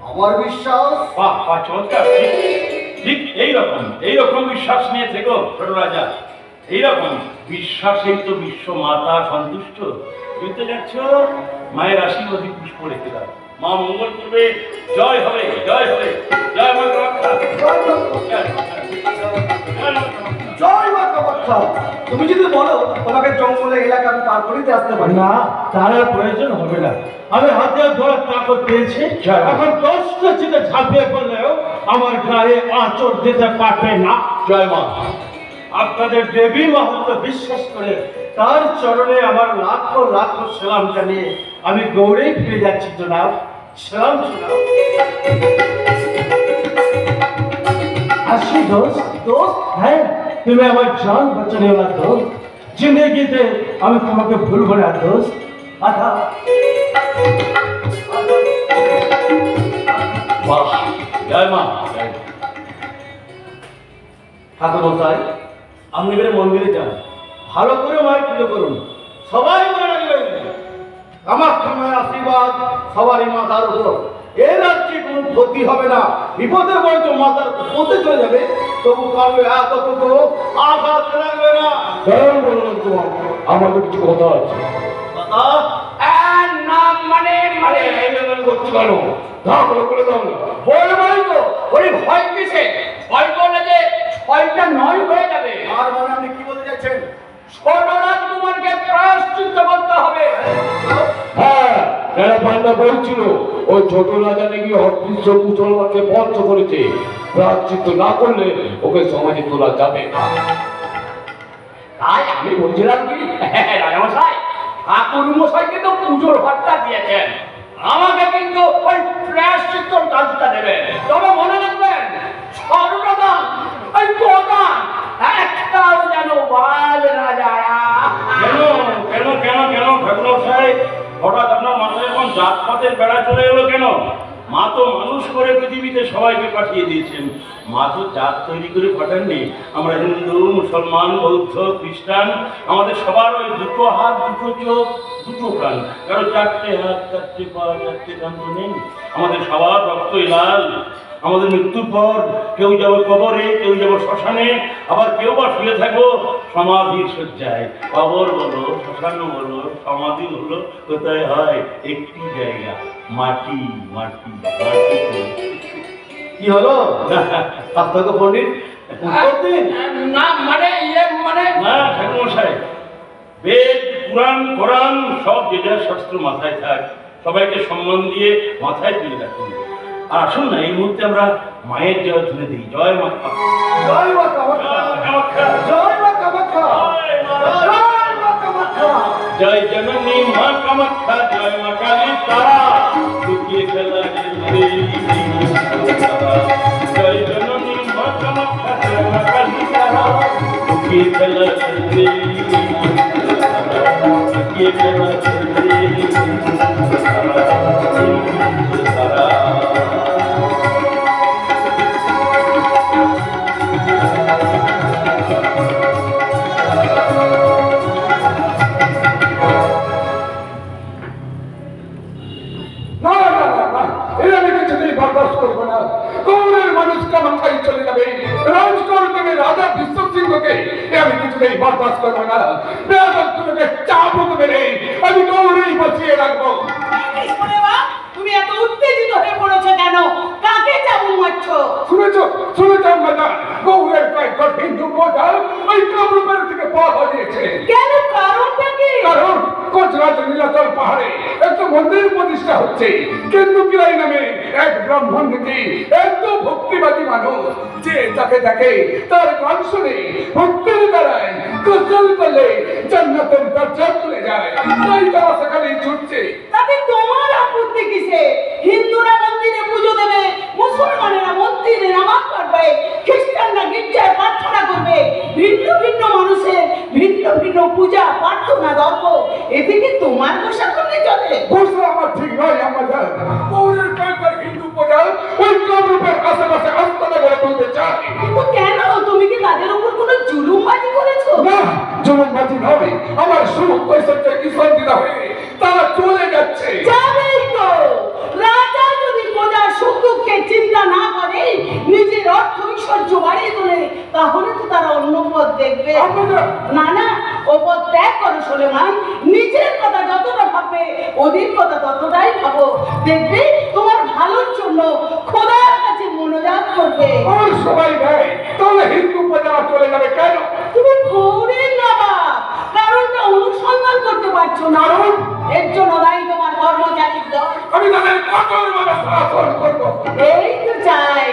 আমার বিশ্বাস
বাহ বাহ, চমৎকার। ঠিক এইরকম বিশ্বাস নিয়ে থেকো ছোট রাজা। এইরকম বিশ্বাসেই তো বিশ্ব মাতা সন্তুষ্ট। বুঝতে যাচ্ছ, মায়ের আশীর্বাদী পুষ্প রেখে দাও, মা মঙ্গল করবে। জয় হবে, জয় হবে, জয় মা কামাখ্যা।
জয় মা কামাখ্যা। তুমি যদি বলো তোমাকে জঙ্গলে এলাকা আমি পার করিতে আসতে পারি।
না, তার আর প্রয়োজন হবে না। আমি হাতে ধরার তাকত পেয়েছি। এখন 10টা চিতে ঝাঁপিয়ে পড়লেও আমার গায়ে আঁচড় দিতে পারবে না।
জয় মা।
আপনাদের দেবী মাহাত্ম বিশ্বাস করে তার চরণে আমার লাখো লাখো সালাম জানিয়ে আমি গৌড়েই ফিরে যাচ্ছি জনাব। সালাম জনাব। আসি দোস্ত। দোস্ত? হ্যাঁ, তুমি আমার জান বাঁচানে वाला দোস্ত। জিন্দগিতে আমি তোমাকে ভুলবো না দোস্ত। আধা
বাহ, জয় মা।
ঠাকুর মশাই,
আপনি এবারে মন্দিরে যান, ভালো করে মায়ের পুজো করুন, সবাই মনে রাখবেন
কামাখ্যা মায়ের আশীর্বাদ সবারই মাথার উপর। এর রাজ্যে কোনো ক্ষতি হবে না। বিপদে পড়ে মাথার পথে চলে যাবে, তবু কারো এতটুকু আঘাত লাগবে না।
কারণ বললাম তোমার আমাদের কিছু কথা আছে।
নাম মানে মানে
করছো কেন? তা করে দাও না।
বলবই তো, ওই ভয় কিসে? ভয় করলে যে ছয়টা নয় হয়ে যাবে।
আর মানে আপনি কি বলতে চাচ্ছেন?
ছোট রাজকুমারকে প্রায়শ্চিত্ত করতে হবে।
হ্যাঁ, এরা পান্ডা বলছিল ওই ছোট রাজা নাকি অদৃশ্য মুসলমানকে বন্ধ করেছে। প্রায়শ্চিত্ত না করলে ওকে সমাজে তোলা যাবে না।
তাই আমি বলছিলাম কি, রাজামশাই, ঠাকুর মশাইকে তো পুজোর ভাতটা দিয়েছেন, আমাকে কিন্তু ওই প্রায়শ্চিত্তর কাজটা দেবেন। তবে মনে রাখবেন, সর্বদান ওই প্রদান একটাও যেন বাদ না যায়।
কেন কেন কেন কেন ঠাকুর সাহেব, হঠাৎ আপনার মাথায় এখন জাতপাতের বেড়া চলে এলো কেন? মা তো মানুষ করে পৃথিবীতে সবাইকে পাঠিয়ে দিয়েছেন। মা তো জাত তৈরি করে পাঠাননি। আমরা হিন্দু, মুসলমান, বৌদ্ধ, খ্রিস্টান, আমাদের সবার ওই দুটো হাত, দুটো চোখ, দুটো কান। কারো 4টে হাত, 4টে পা, 4টে কান তো নেই। আমাদের সবার রক্তই লাল। আমাদের মৃত্যুর পর কেউ যাবো কবরে, কেউ যাবো শ্মশানে, আবার কেউ বা শুয়ে থাকবো সমাধির শয্যায়। কবর বলো, শ্মশান বলো, সমাধি বলো, কোথায় হয়? একটি জায়গা, মাটি মাটি মাটি।
কি হলো আপনাকে পণ্ডিত?
না মানে মানে
না ঠাকুরমশাই, বেদ, পুরাণ, কোরআন সব যে যার শাস্ত্র মাথায় থাক, সবাইকে সম্মান দিয়ে মাথায় তুলে রাখুন। আর আসুন না, এই মুহূর্তে আমরা মায়ের জয় তুলে দিই। জয় মা
জয় মা কামাখ্যা, জয় মা কামাখ্যা, জয় মা কামাখ্যা।
জয় জননী মা কামাখ্যা, জয় মা কালী তারা, লুকিয়ে খেলা জয় জননী মা কামাখ্যা, জয় মা কালী তারা, লুকিয়ে খেলা লুকিয়ে খেলা তারা।
বরদাস্ত করবো না। গৌড়ের মানুষ কামাখ্যায় চলে যাবে, রাজগড় থেকে রাজা বিশ্বসিংহকে আমি কিছুতেই বরদাস্ত করবো না। বেয়াদবগুলোকে চাবুক মেরে আমি গৌড়েই বসিয়ে রাখবো।
তুমি এত উত্তেজিত হয়ে পড়েছো কেন? কাকে চাবুক মারছো?
শুনেছ আমরা গৌড়ের কয়েকজন হিন্দু প্রজা ওই কামরূপের থেকে পা হরিয়েছে।
কেন? কারণটা কি?
কারণ কোচরাজ নীলাচল পাহাড়ে একটা মন্দির প্রতিষ্ঠা হচ্ছে। কেন্দুকিলাই নামে এক ব্রাহ্মণ নীতি এত ভক্তিবাদী মানুষ যে তাকে দেখে তার গান শুনে ভক্তির দ্বারায় গোসল করলে জান্নাতের দরজা খুলে যায়। তাই তারা সেখানে ছুটছে।
তাতে তোমার আপত্তি কিসে? হিন্দুরা মন্দিরে পুজো দেবে, মুসলমানেরা মন্দিরে নামাজ পড়বে, খ্রিস্টানরা গির্জায় প্রার্থনা করবে। ভিন্ন ভিন্ন মানুষের ভিন্ন ভিন্ন পূজা প্রার্থনা ধর্ম, এদিকে তোমার গোসা করলে চলে?
গোসা আমার ঠিক নয়। আমরা গৌড়ের কয়েকবার হিন্দু প্রজা ওই কামরূপের আশেপাশে আস্তানা গড়ে তুলতে চায়।
কিন্তু কেন? তুমি কি তাদের উপর কোনো জুলুমবাজি করেছো?
না, জুলুমবাজি নয়। আমার সুখ ঐশ্বর্য ইসন্দিত হয়ে তারা চলে যাচ্ছে।
যাবেই তো। রাজা যদি প্রজার সুখ দুঃখের চিন্তা না করে, নিজের অর্থ ঐশ্বর্য বাড়িয়ে তোলে, তাহলে তো তারা অন্য পথ দেখবে। না না, ও পথ ত্যাগ করো সুলেমান। নিজের কথা যতটা ভাববে ওদের কথা ততটাই ভাবো। দেখবে তোমার ভালোর জন্য খোদার কাছে মনোজাত করবে।
আর সবাই দেয়, তাহলে হিন্দু প্রজা চলে যাবে কেন?
তুমি গৌড়ের নবাব, কারণটা অনুসন্ধান করতে পারছো না। এর জন্য দায়ী তোমার কর্মচারীর দল।
আমি তাদের কঠোরভাবে শাসন করবো।
এই তো চাই।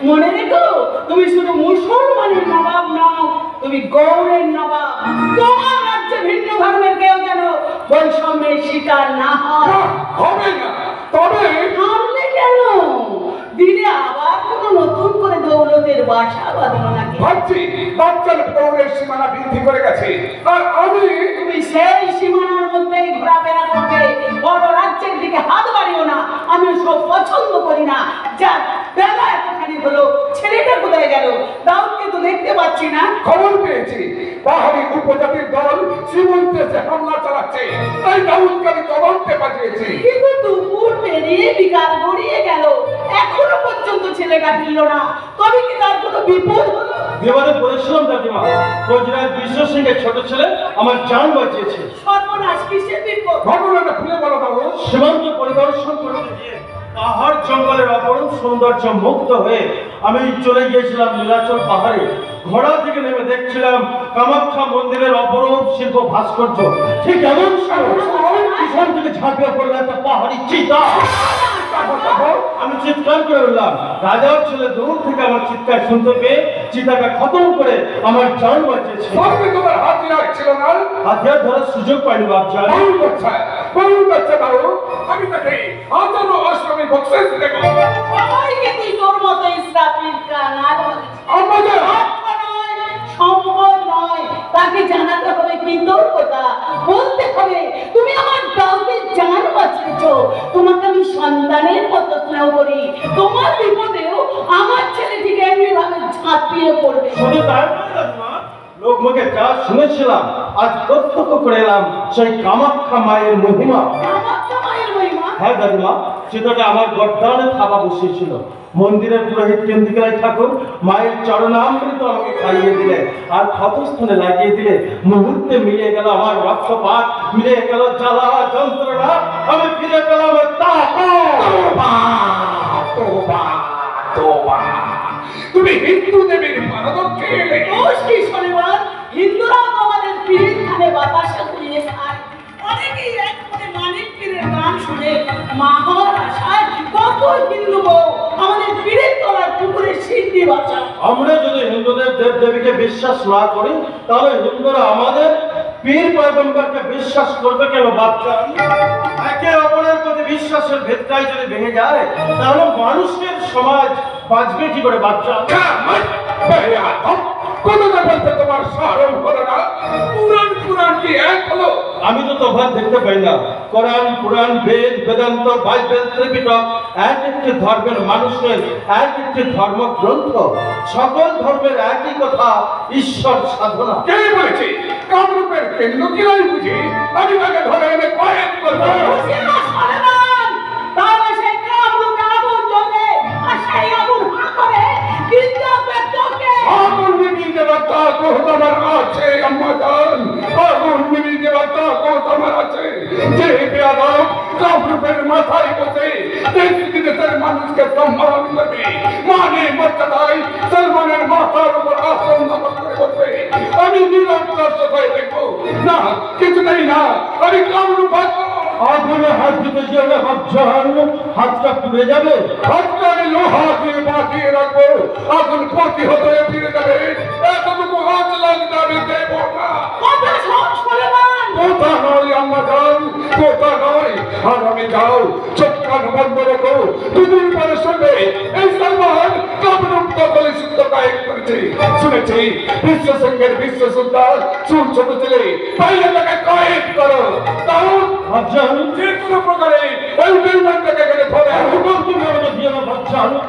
মনে রেখো, তুমি শুধু মুসলমানের নবাব নও, তুমি গৌড়ের নবাব। তোমার রাজ্যে ভিন্ন ধর্মের কেউ যেন বৈষম্যের শিকার না হয়।
হবে না। তবে
থামলে কেন? দিনে আবার কোনো নতুন করে দৌলতের বাসা বাঁধলো নাকি?
ভাবছি বাচ্চার গৌড়ের সীমানা বৃদ্ধি করে গেছে, আর আমি
তুমি সেই সীমানার মধ্যেই ঘোরাফেরা করবে। বড় রাজ্যের দিকে হাত বাড়িও না। আমি সব পছন্দ করি না। যাক, বেলা এতখানি হলো, ছেলেটা কোথায় গেল? দাউদকে তো দেখতে পাচ্ছি না।
খবর পেয়েছি পাহাড়ি উপজাতির দল সীমান্তে এসে হামলা চালাচ্ছে, তাই দাউদকে আমি তদন্তে পাঠিয়েছি।
কিন্তু দুপুর পেরিয়ে বিকাল গড়িয়ে গেল, এখনো পর্যন্ত ছেলেটা ফিরল না। তবে কি তার কোনো বিপদ হলো?
বিপদে পড়েছিলাম দাদিমা। কোচরাজ বিশ্ব সিংহের ছোট ছেলে আমার জান বাঁচিয়েছে।
সর্বনাশ! কিসের বিপদ?
ঘটনাটা খুলে বলো বাবু।
সীমান্ত পরিদর্শন করতে গিয়ে পাহাড় জঙ্গলের অপরূপ সৌন্দর্য মুগ্ধ হয়ে আমি চলে গিয়েছিলাম নীলাচল পাহাড়ে। ঘোড়া থেকে নেমে দেখছিলাম কামাখ্যা মন্দিরের অপরূপ শিল্প ভাস্কর্য। ঠিক এমন সময় পিছন থেকে ঝাঁপিয়ে পড়লো একটা পাহাড়ি চিতা। আমি চিৎকার করে বললাম, রাজার ছেলে দূর থেকে আমার চিৎকার শুনতে পেয়ে চিতাটা খতম করে আমার জান বাঁচিয়েছে।
তোমার হাতিয়ার ছিল না?
হাতিয়ার ধরার সুযোগ পাইনি বাপজান।
আমি তাকে হাজারো আশ্রমে বক্সেস দেব।
সবাইকে তুই তোর মতো ইসরাফিল কাঙাল বলেছিস।
আমাদের
অর্থ নয়, সম্পদ নয়, তাকে জানাতে হবে কৃতজ্ঞতা। বলতে হবে তুমি আমার দাউদের জান বাঁচিয়েছো। তোমাকে আমি সন্তানের মতো স্নেহ করি। তোমার বিপদেও আমার ছেলেটিকে এমনি ভাবে ঝাঁপিয়ে পড়বে।
শুধু তাই নয় দাদিমা, লোক মুখে যা শুনেছিলাম আজ প্রত্যক্ষ করে এলাম সেই কামাখ্যা মায়ের মহিমা।
কামাখ্যা মায়ের মহিমা?
হ্যাঁ দাদিমা, চিতাটা আমার গর্দানে থাবা বসিয়েছিল। মন্দিরের পুরোহিত কেন্দ্রিকায় ঠাকুর মায়ের চরণামৃত আমাকে খাইয়ে দিলে আর ক্ষতস্থানে লাগিয়ে দিলে। মুহূর্তে মিলিয়ে গেল আমার রক্তপাত, মিলিয়ে গেল জ্বালা যন্ত্রণা। আমি ফিরে পেলাম
তুমি হিন্দু দেবীর পারদক্ষে এলে।
দোষ কি শনিবার? হিন্দুরাও আমাদের পীরের খানে বাতাসা ঘুরিয়ে খায়। অনেকেই এক করে মানিক পীরের গান শুনে মা হওয়ার আশায় কত হিন্দু বউ আমাদের পীরের তলার পুকুরে সিদ্ধি বাঁচায়।
আমরা যদি হিন্দুদের দেব দেবীকে বিশ্বাস না করি, তাহলে হিন্দুরা আমাদের পীর পয়গম্বরকে বিশ্বাস করবে কেন বাচ্চা? একে অপরের প্রতি বিশ্বাসের ভেদটাই যদি ভেঙে যায়, তাহলে মানুষের সমাজ বাঁচবে কি করে বাচ্চা?
কতটা বলতে তোমার সারম হলো না? পুরাণ কি এক হলো?
আমি তো তফাৎ দেখতে পাই না। কোরআন, পুরাণ, বেদ, বেদান্ত, বাইবেল, ত্রিপিটক এক একটি ধর্মের মানুষের এক একটি ধর্মগ্রন্থ। সকল ধর্মের একই কথা, ঈশ্বর সাধনা।
কে বলেছে কামরূপের কেন্দ্র কিলাই বুঝি আমি তাকে ধরে এনে কয়েক করবো?
তাহলে সেই কামরূপে আগুন জ্বলবে,
বেয়াদব কাপড়ের মাথায় বসে দেশ বিদেশের মানুষকে সম্মান করবে, মানে মর্যাদায় সলমানের মাথার উপর আসন দখল করে বসবে। আমি নিরন্তর হয়ে দেখবো না, কিছু নেই না, আমি কামরূপ ভাববো।
আগুনে হাত দিতে যাবে বাচ্চান, হাতটা পুড়ে যাবে।
হাতটা আমি লোহা দিয়ে বাঁধিয়ে রাখবো, আগুন প্রতিহত হয়ে ফিরে যাবে। এতটুকু হাত লাগবে আমি দেবো না।
কথা শোন সুলেমান।
কথা নয় আম্মা যান, কথা নয়। আর আমি যাও, চোখ কান বন্ধ রেখো, দুদিন পরে শুনবে এই সলমান কামরূপ দখলে সিদ্ধ কায়েম করেছে। শুনেছি বিশ্ব সংঘের বিশ্ব সুলতান চুল ছোট ছেলে পাইলে তাকে কয়েদ করো। তাও
বাচ্চান,
যে কোনো প্রকারে ওই নির্মাণটাকে এখানে ধরে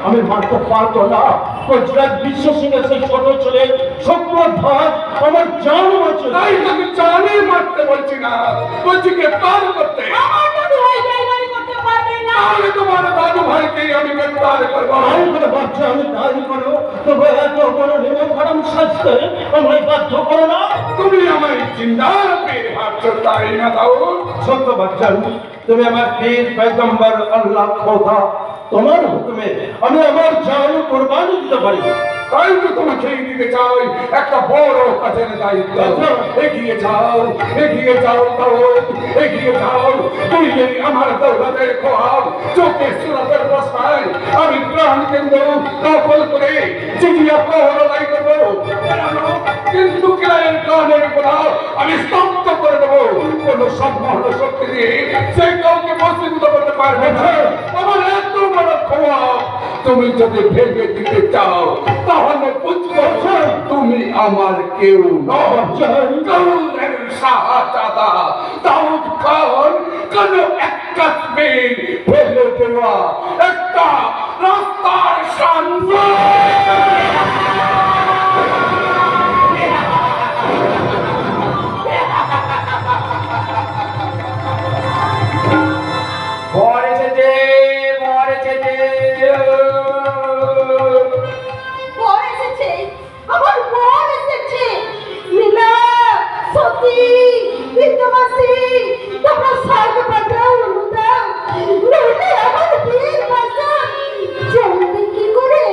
আমি মারতে পারবো না। গুজরাট বিশ্ব সিংহের সেই ছোট ছেলে শুক্রধ্বজ আমার জান বাঁচে।
তাই আমি জানি মারতে বলছি না, বলছি গ্রেপ্তার করতে।
আমার দাদু ভাই বেইমানি করতে পারবে না।
তাহলে তোমার দাদু ভাইকে আমি গ্রেপ্তার করবো।
তাই করে বাচ্চা আমি তাই করো, তবে এত বড় নিয়ম খারাপ শাস্তে আমায় বাধ্য করো না।
তুমি আমায় জিন্দা পেয়ে ভাবছো তাই না? দাও
সত্য বাচ্চান, তুমি আমার পীর পয়গম্বর আল্লাহ খোদা, তোমার হুকুমে আমি আমার জান কুরবানি দিতে পারি।
তাই তো তোমাকে দিতে চাই একটা বড় কাজের দায়িত্ব। এগিয়ে যাও, এগিয়ে যাও, দাউদ, এগিয়ে যাও। তুই এই আমার দৌলতের খোয়াব চোখে সুরাতের বসায় আমি প্রাণ কেন্দ্র দখল করে চিঠিয়া প্রহরণাই করবো। কিন্তু কিলায়ের কানের গোড়া আমি স্তব্ধ করে দেবো। কোনো সম্পূর্ণ শক্তি দিয়ে সে কাউকে বসীভূত করতে পারবে না। আমার এত বড় খোয়াব তুমি যদি ভেঙে দিতে চাও তাহলে বুঝবো তুমি আমার কেউ নও। গৌরের শাহজাদা দাউদ খান কোন একটা মেয়ে ফেলে দেওয়া একটা রাস্তার সামনে।
বর এসেছে, বর এসেছে।
বর এসেছে, আমার বর এসেছে। নীলা, সতী, বিন্দুবাসী, তোমরা স্বর্গ পাঠাও, অনুদাও। নইলে আমার বীর বাসা চলবে কি করে?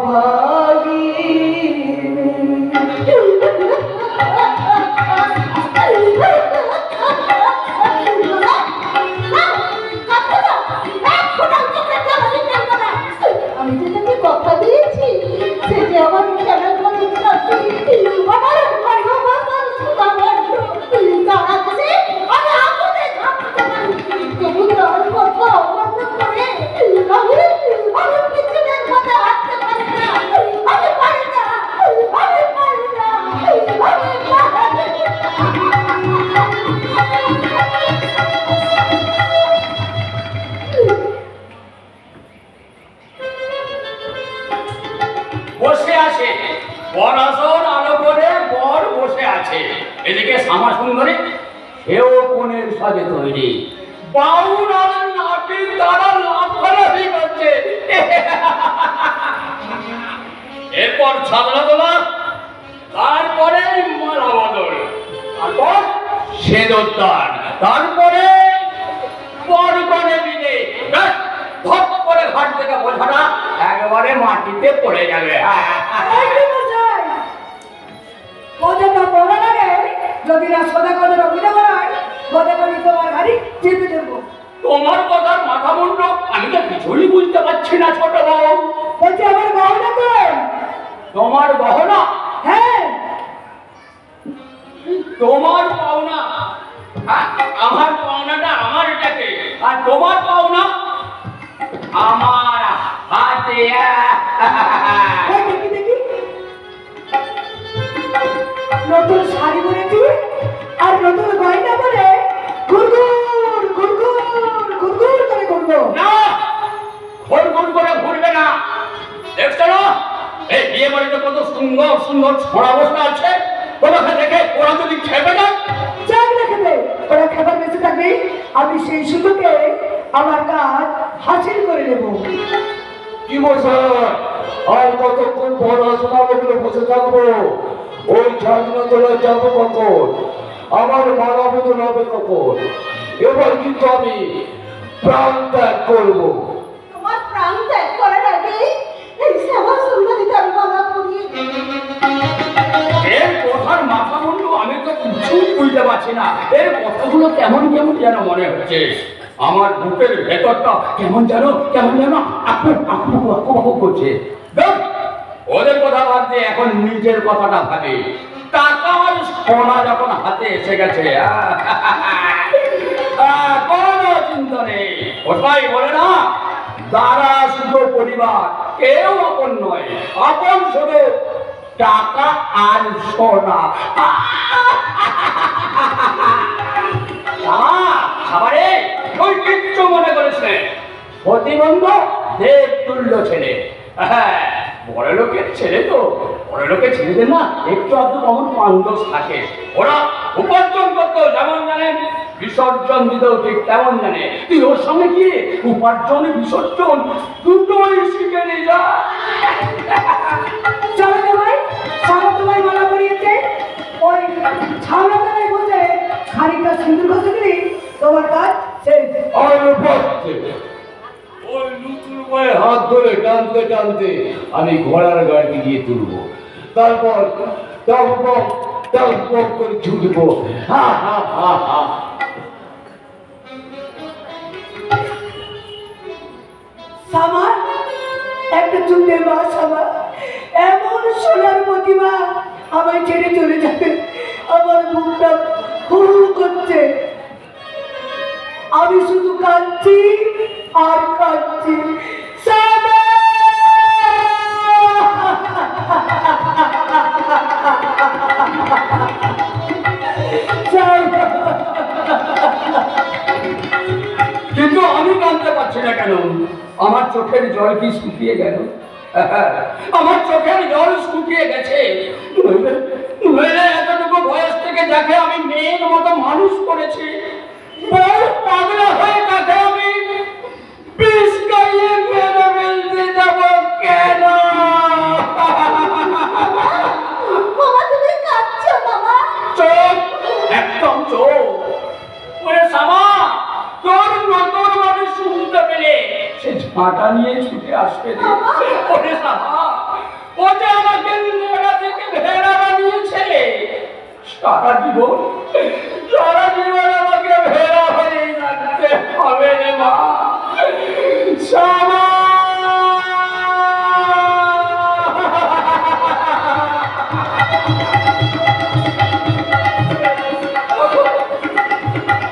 অভাগী।
আমি যে তাকে কথা দিয়েছি সে যে আমার খেলার মধ্যে আমার আমি আপদে থাকতে পারি তবু তার কথা অমান্য করে আমি পিছনের মধ্যে হাঁটতে পারি না আমি পারি না আমি পারি না আমি
বসে আছে পরাশর আলো করে বর বসে আছে, এদিকে শ্যামা সুন্দরী সেও কোণের সাজে তৈরি, বাউল আর নাপিত তারা লাফালাফি করছে। এরপর ছাদনা তোলা, তারপরে মালা বদল, তারপর সেদোদ্দান, তারপরে পরগনে বিদে। ধপ করে ঘাট থেকে বোঝাটা একেবারে মাটিতে পড়ে যাবে।
কথাটা বলা লাগে যদি না সোজা কথাটা বুঝে বেড়ায় কথা করি তোমার গাড়ি চেপে দেবো।
তোমার কথার মাথা মুন্ড আমি তো কিছুই বুঝতে পারছি না ছোট বউ।
বলছি আমার গহনা কই?
তোমার গহনা?
হ্যাঁ
তোমার পাওনা? আমার পাওনাটা আমার এটাকে, আর তোমার পাওনা আমার হাতে।
দেখি দেখি নতুন শাড়ি পরেছি আর নতুন গয়না পরে ঘুরঘুর ঘুরঘুর ঘুরঘুর করে ঘুরবো।
না, ঘুরঘুর করে ঘুরবে না। দেখছো না এই বিয়ে বাড়িতে কত সুন্দর সুন্দর ছড়া বসা আছে, ওটাকে দেখে ওরা যদি খেপে যায়।
যাক না খেতে, ওরা খাবার বেঁচে থাকবে, আমি সেই সুযোগে আমার কাজ হাসিল করে নেব।
কি মশাই, আর কতক্ষণ পড়াশোনা করে বসে থাকবো? ওই ছাদনা তোলায় যাবো কখন? আমার মারা বদল হবে কখন? এবার কিন্তু আমি প্রাণ ত্যাগ করবো।
তোমার প্রাণ ত্যাগ করার আগে এই শ্যামা সুন্দরীকে আমি মালা পরিয়ে
এর কথার মাথা মুন্ডু আমি তো কিছুই বুঝতে পারছি না। এর কথাগুলো কেমন কেমন যেন মনে হচ্ছে, আমার বুকের ভেতরটা কেমন যেন আকু করছে। দেখ, ওদের কথা বাদ দিয়ে এখন নিজের কথাটা ভাবে। টাকা আর সোনা যখন হাতে এসে গেছে কোনো চিন্তা নেই। ওটাই বলে না, দ্বারা শুধু পরিবার, কেউ আপন নয়, আপন শুধু টাকা আর সোনা। খাবারে ওই কিচ্ছু মনে করিস নে, প্রতিবন্ধ দেব তুল্য ছেলে। হ্যাঁ, বড় লোকের ছেলে তো, বড় লোকের ছেলেদের না একটু আধটু কমন পান্দোষ থাকে। ওরা উপার্জন করতো যেমন জানেন, বিসর্জন দিতেও ঠিক তেমন জানে। তুই ওর সঙ্গে কি উপার্জন বিসর্জন দুটোই শিখে নিয়ে যা।
চলো তোমায় সারা তোমায় মালা পরিয়েছে, ওই ছাওলা তলায় বসে খানিকটা সিঁদুর ঘষে দিলি তোমার কাজ শেষ।
আর পড়ছে ওই নতুন বয়ে হাত ধরে টানতে টানতে আমি ঘোড়ার গাড়ি গিয়ে তুলবো, তারপর টক করে ছুটবো। হা হা হা হা।
সামা একটা চুপে মা, সামা এমন সোনার প্রতিমা আমায় ছেড়ে চলে যাবে, আমার বুকটা হু করছে, আমি শুধু কাঁদছি আর কাঁদছি। সামা
কিন্তু আমি কাঁদতে পারছি না কেন? আমার চোখের জল কি শুকিয়ে গেল? আমার চোখের জল শুকিয়ে গেছে। নইলে এতটুকু বয়স থেকে যাকে আমি মেয়ের মতো মানুষ করেছি, বড় পাগলা হয়ে তাকে আমি বিষ খাইয়ে মেরে ফেলতে যাব কেন?
বাবা তুমি কাঁদছো বাবা?
চোখ, একদম চোখ। ওরে সামা, তোর নতুন মানুষ শুনতে পেলে সে ঝাঁটা নিয়ে ছুটে আসবে রে। ওরে সামা, সারা জীবন আমাকে ভেড়া হয়ে রাখতে হবে রে মা। শ্যামা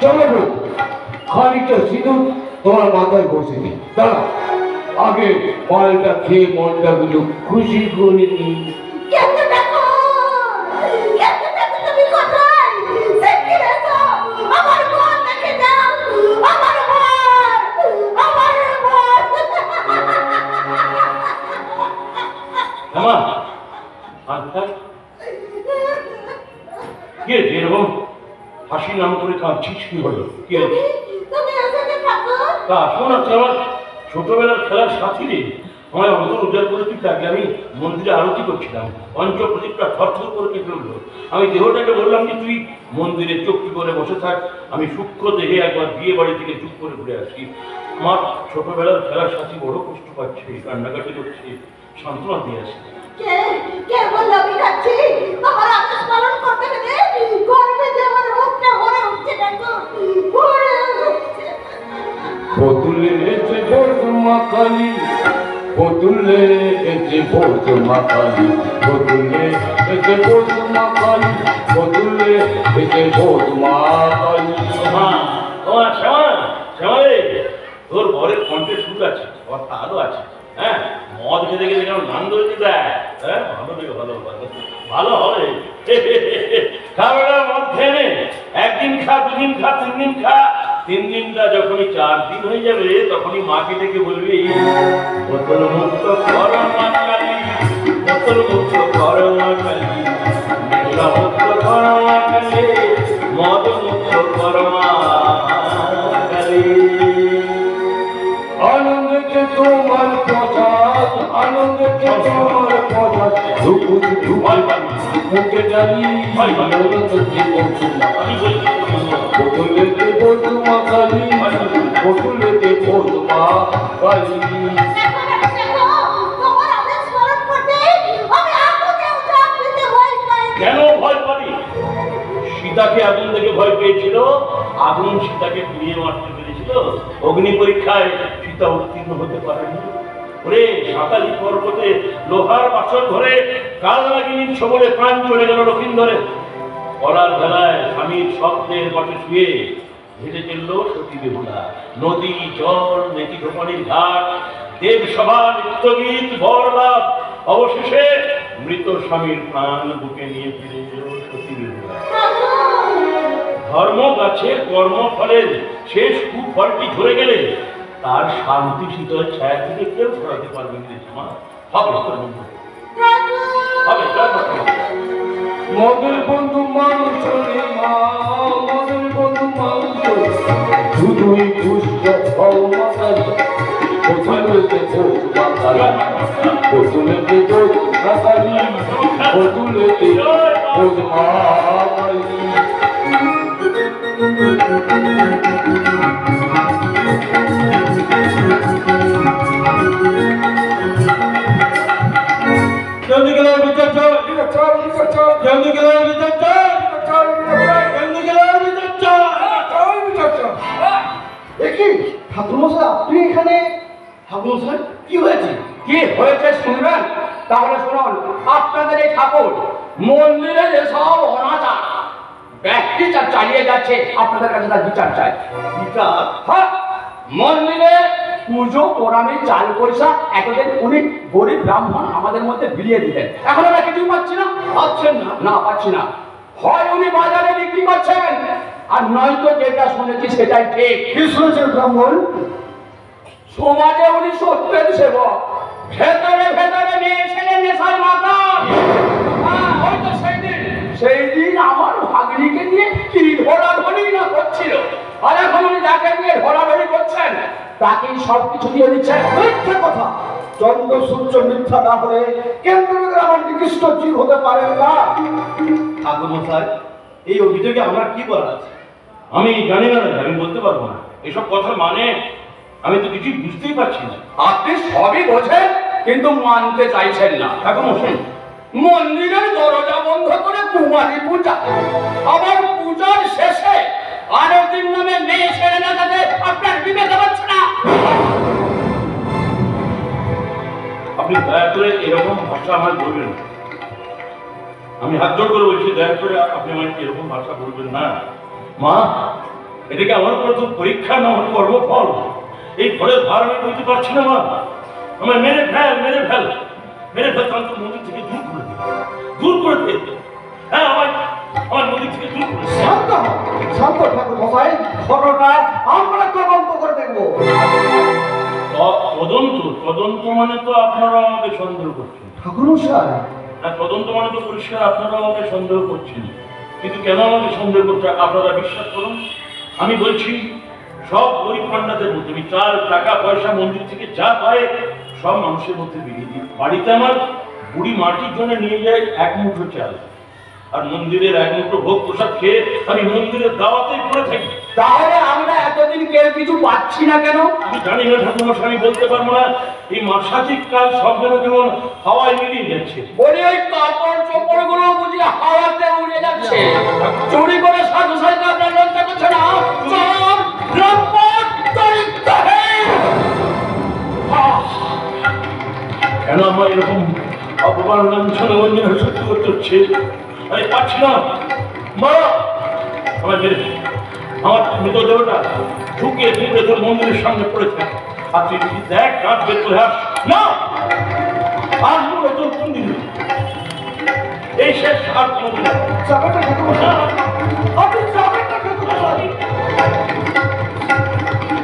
চলো গো, খানিকটা সিঁদুর তোমার মাথায় বসে দিই। দাঁড়া, আগে মালটা খেয়ে মনটা গুলো খুশি করে নিই।
কেন দেখো তুমি কোথায়? শিগগির এসো, আমার বোন দেখে যাও, আমার বোন।
আমা আচ্ছা কি হয়েছে এরকম হাসি নাম করে কাঁদছিস? কি হলো? কি হয়েছে?
তুমি এখানে থাকো।
তা শোন, আজকে আমার ছোটবেলার খেলার সাথী রে, আমার অন্তর উজ্জ্বল করে তুই তাকে আমি মন্দিরে আরতি করছিলাম, পঞ্চ প্রদীপটা থরথর করে কেটে উঠলো। আমি দেহটাকে বললাম যে তুই মন্দিরে চুপটি করে বসে থাক, আমি সূক্ষ্ম দেহে একবার বিয়ে বাড়ি থেকে চুপ করে ঘুরে আসি। আমার ছোটবেলার খেলার সাথী বড় কষ্ট পাচ্ছে, কান্নাকাটি করছে, সান্ত্বনা দিয়ে আসি।
কে বললো আমি কাচ্ছি? তোমার আদেশ পালন করতে গেলে গর্বে যে আমার মুখটা ভরে উঠছে দেখো, ভরে উঠছে।
বদলে এসে বর্মা কালী, বদলে এসে বর্মা কালী, বদলে এসে বর্মা কালী, বদলে এসে বর্মা কালী।
হ্যাঁ শ্যামা, শ্যামা রে, তোর বরের কণ্ঠে সুর আছে, আমার তালও আছে। হ্যাঁ, মদ খেতে গেলে কেমন নান্দ হয়েছে দেখ। হ্যাঁ, ভালো রে, ভালো ভালো ভালো হবে। খাবারের মদ খেয়ে নে, একদিন খা, দুদিন খা, 3 দিন খা, 3 দিনটা যখনই 4 দিন হয়ে যাবে তখনই মাকে ডেকে বলবি বোতল মুক্ত কর মা কালী, বোতল মুক্ত কর মা কালী, নেশা মুক্ত কর মা কালী, মদ মুক্ত কর মা কালী।
আনন্দে তোমার প্রসাদ, আনন্দে তোমার প্রসাদ, ধুপুর ধুমাই মুখে ডালি, আনন্দে বদলেতে বর্মা কালী, বদলেতে বর্মা কালী।
তোমার আদেশ পালন করতে আমি আগুনে উঠান দিতে ভয় পাই।
কেন ভয় পাবি? সীতাকে আগুন থেকে ভয় পেয়েছিল, আগুন সীতাকে পুড়িয়ে মারতে পেরেছিল। অগ্নি পরীক্ষায় সীতা উত্তীর্ণ হতে পারেনি। ওরে সাতালি পর্বতে লোহার বাসন ধরে কাল নাগিনীর সবলে প্রাণ চলে গেল লক্ষিন্দরে। পড়ার বেলায় স্বামীর স্বপ্নের পাশে শুয়ে ভেসে চলল সতী বেহুলা। নদী, জল, নেতি ঢোপানির ঘাট, দেবসভা, নৃত্যগীত, বরলাভ, অবশেষে মৃত স্বামীর প্রাণ বুকে নিয়ে ফিরে এলো সতী বেহুলা। ধর্ম গাছে কর্মফলের শেষ কুফলটি ঝরে গেলে তার শান্তি শীতল ছায়া থেকে কেউ ঘোরাতে পারবে না। হবে হবে
মদের বন্ধু মাংস রে মা, মদের বন্ধু মাংস, শুধুই দুষ্ট হও মাতাল, বদলেতে বর্মা কালী, বদলেতে বর্মা কালী, বদলেতে বর্মা কালী।
জলদি গেলে বিচার চল, জলদি গেলে বিচার চল, জলদি গেলে বিচার চল।
দেখি ঠাকুরমশাই, আপনি এখানে? ঠাকুরমশাই কি হয়েছে?
কি হয়েছে শুনবেন? তাহলে শুনুন, আপনাদের এই ঠাকুর মন্দিরে যেসব অনাচার ব্যক্তিচার চালিয়ে যাচ্ছে, আপনাদের কাছে তার বিচার চাই।
বিচার?
হ্যাঁ, মন্দিরে পুজো প্রণামী চাল পয়সা এতদিন উনি গরিব ব্রাহ্মণ আমাদের মধ্যে বিলিয়ে দিতেন, এখন আমরা কিছুই পাচ্ছি না।
পাচ্ছেন না?
না পাচ্ছি না। হয় উনি বাজারে বিক্রি করছেন, আর নয়তো যেটা শুনেছি সেটাই ঠিক।
কি শুনেছেন ব্রাহ্মণ?
সমাজে উনি সত্যের সেবক, ভেতরে ভেতরে নিয়ে এসেছেন নেশার মাথা। হয়তো সেই দিন আমার ভাগ্নিকে নিয়ে কি ধরাধরি না করছিল, আর এখন উনি যাকে নিয়ে ধরাধরি করছেন তাকেই সবকিছু দিয়ে দিচ্ছেন।
মিথ্যা কথা। চন্দ্র সূর্য মিথ্যা না হলে কেন্দ্রবিন্দু আমার নিকৃষ্ট জীব হতে পারেন না। ঠাকুরমশাই, এই অভিযোগে আমার কি বলার আছে?
আমি জানি না, আমি বলতে পারবো না। এসব কথার মানে আমি তো কিছুই বুঝতেই পারছি না।
আপনি সবই বোঝেন কিন্তু মানতে চাইছেন না।
এখন শোন,
মন্দিরের দরজা বন্ধ করে কুমারী পূজা, আবার পূজার শেষে আরতির নামে মেয়ে ছেড়ে না যাতে আপনার বিবেকে পাচ্ছে না।
আপনি দয়া করে এরকম ভাষা আমার বলবেন না। আমি হাত জোড় করে বলছি, দয়া করে আপনি আমার এরকম ভাষা বলবেন না। মা, এটাকে আমার প্রথম পরীক্ষা না, আমার কর্মফল। এই ফলের ভার আমি বলতে পারছি না। মা, আমার মেরে ফেল, মেরে ফেল, মেরে ফেল, তাহলে মন্দির থেকে দূর করে দে, দূর করে দে। হ্যাঁ, আমার মন্দির থেকে দূর করে দে।
শান্ত হও, শান্ত ঠাকুর মশাই, ঘটনাটা আমরা তদন্ত করে দেখবো।
তদন্ত মানে তো আপনারা আমাকে সন্দেহ করছেন।
ঠাকুর মশাই,
না, তদন্ত মানে তো পরিষ্কার আপনারা আমাকে সন্দেহ করছেন। কিন্তু কেন আমাকে সন্দেহ করছেন আপনারা বিশ্বাস করুন। আমি বলছি, সব গরিব পান্ডাদের মধ্যে আমি চাল, টাকা, পয়সা মন্দির থেকে যা পায় সব মানুষের মধ্যে বিলিয়ে দিই। বাড়িতে আমার বুড়ি মাটির জন্য নিয়ে যায় এক মুঠো চাল, আর মন্দিরের এক মুঠো ভোগ প্রসাদ খেয়ে আমি মন্দিরের দাওয়াতেই পড়ে থাকি।
তাহলে আমরা এতদিন কেউ কিছু পাচ্ছি না কেন?
আমি জানি না ঠাকুরমশাই, আমি বলতে পারবো না। এই মাসাধিক কাল সব যেন কেমন হাওয়ায় মিলিয়ে যাচ্ছে।
বলি ওই কাপড় চোপড় গুলো বুঝি হাওয়াতে উড়ে যাচ্ছে। চুরি করে সাধু সাইকে আপনার লজ্জা করছে না? চোর, লম্পট, চরিত্রহীন।
কেন আমার এরকম অপমান লাঞ্ছনা বঞ্চনা সহ্য করতে হচ্ছে? আমি পারছি না। মা, আমার মেরে আমার মৃতদেহটা ঝুঁকিয়ে ঝুঁকে তোর মন্দিরের সামনে পড়ে থাকে। আর তুই দেখ, কাঁচ বের করে আস না। আর মনে তোর মন্দিরে এই শেষ আর কোনদিন
যাবেন না ঠাকুর মশাই, আপনি যাবেন না ঠাকুর মশাই।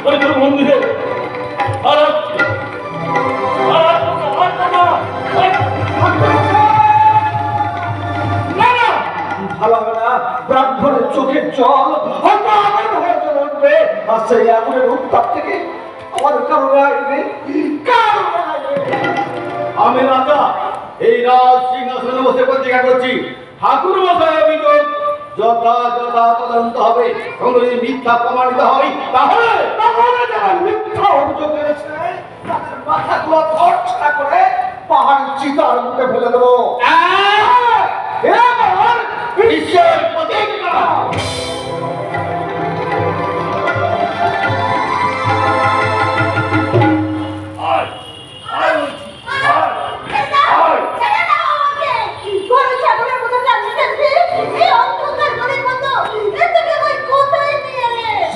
ওই তোর মন্দিরে আর
ভালো হবে না, ব্রাহ্মণের চোখের জল হয়তো আমার হয়ে চলে উঠবে। আর সেই আগুনের উত্তাপ থেকে আমাদের কারো রায় নেই, কারো রায় নেই।
আমি রাজা, এই রাজ সিংহাসনে বসে প্রতিজ্ঞা করছি, ঠাকুর মশাই অভিযোগ যথাযথ তদন্ত হবে। এবং যদি মিথ্যা প্রমাণিত হয় তাহলে
যারা মিথ্যা অভিযোগ এনেছে তাদের মাথাগুলো ধরছড়া করে পাহাড়ের চিতার মুখে ফেলে দেবো। এবার বিশ্বের প্রতিজ্ঞা।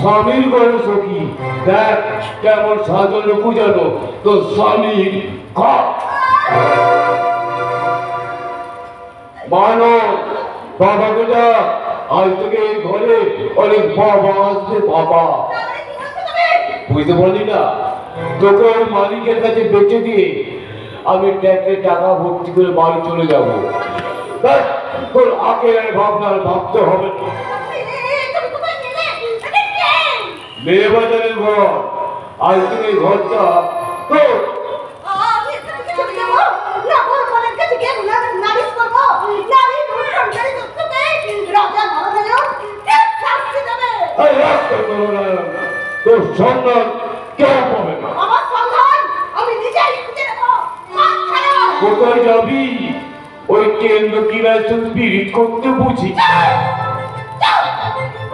স্বামীর ঘরে সখী, দেখ কেমন সাজানো বুঝানো তো স্বামীর ঘর। মানো বাবা গোজা, আজ থেকে এই ঘরে অনেক বাবা আসবে। বাবা বুঝতে পারলি না? তোকে ওই মালিকের কাছে বেচে দিয়ে আমি ট্যাক্সে টাকা ভর্তি করে বাড়ি চলে যাবো। ব্যাস, তোর আগে ভাবনা ভাবতে হবে না। মেয়ে বাজারের ঘর, আজ থেকে ঘরটা তো তোর সন্ধান কেউ পাবে না। কোথায় যাবি? ওই কেন্দ্র কিরায় স্পিরিট করতে বুঝি।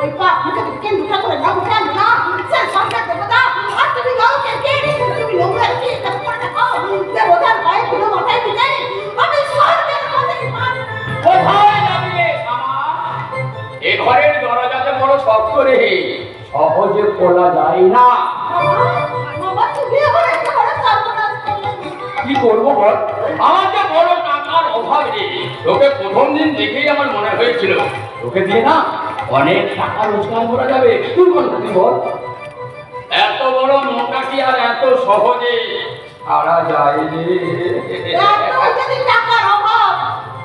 ওই পাপ মুখে কেন দুটা করে নাম জান না সে সরকার দেবতা আর তুমি লোকে কে তুমি নোংরা কি কাজ করে দেখো দেবতার গায়ে কোনো মাথায় দিতে আমি সরকারের মধ্যে মান
কোথায় যাবি রে শামা? এ ঘরের দরজাতে বড় শক্ত রে, সহজে খোলা যায় না।
বাবা তুমি আমার একটা বড় সর্বনাশ করলে
কি করবো বল? আমার যে বড় টাকার অভাব রে। তোকে প্রথম দিন দেখেই আমার মনে হয়েছিল তোকে দিয়ে না অনেক টাকা রোজগার করা যাবে। তুই বল, এত বড় নৌকা কি আর এত সহজে ছাড়া যায় রে?
এত যদি টাকার অভাব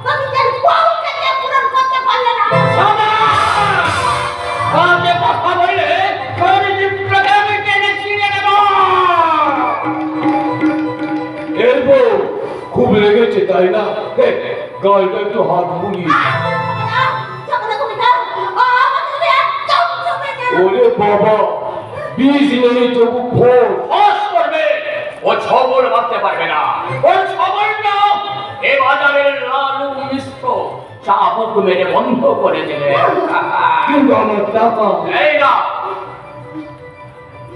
তুমি কেন পাউকে দিয়ে পূরণ করতে পারলে না
শামা! কাজে কথা বললে তোর জীবটাকে আমি টেনে ছিঁড়ে নেব।
এরপর খুব লেগেছে তাই না? গালটা একটু হাত বুলিয়ে। ওরে বাবা, বীজ নেই তবু ফোর।
ফস করবে, ও ছবল মারতে পারবে না। ওর ছবলটা এ বাজারের লালু চাবুক মেরে বন্ধ করে দেবে।
কিন্তু আমার টাকা
এই না,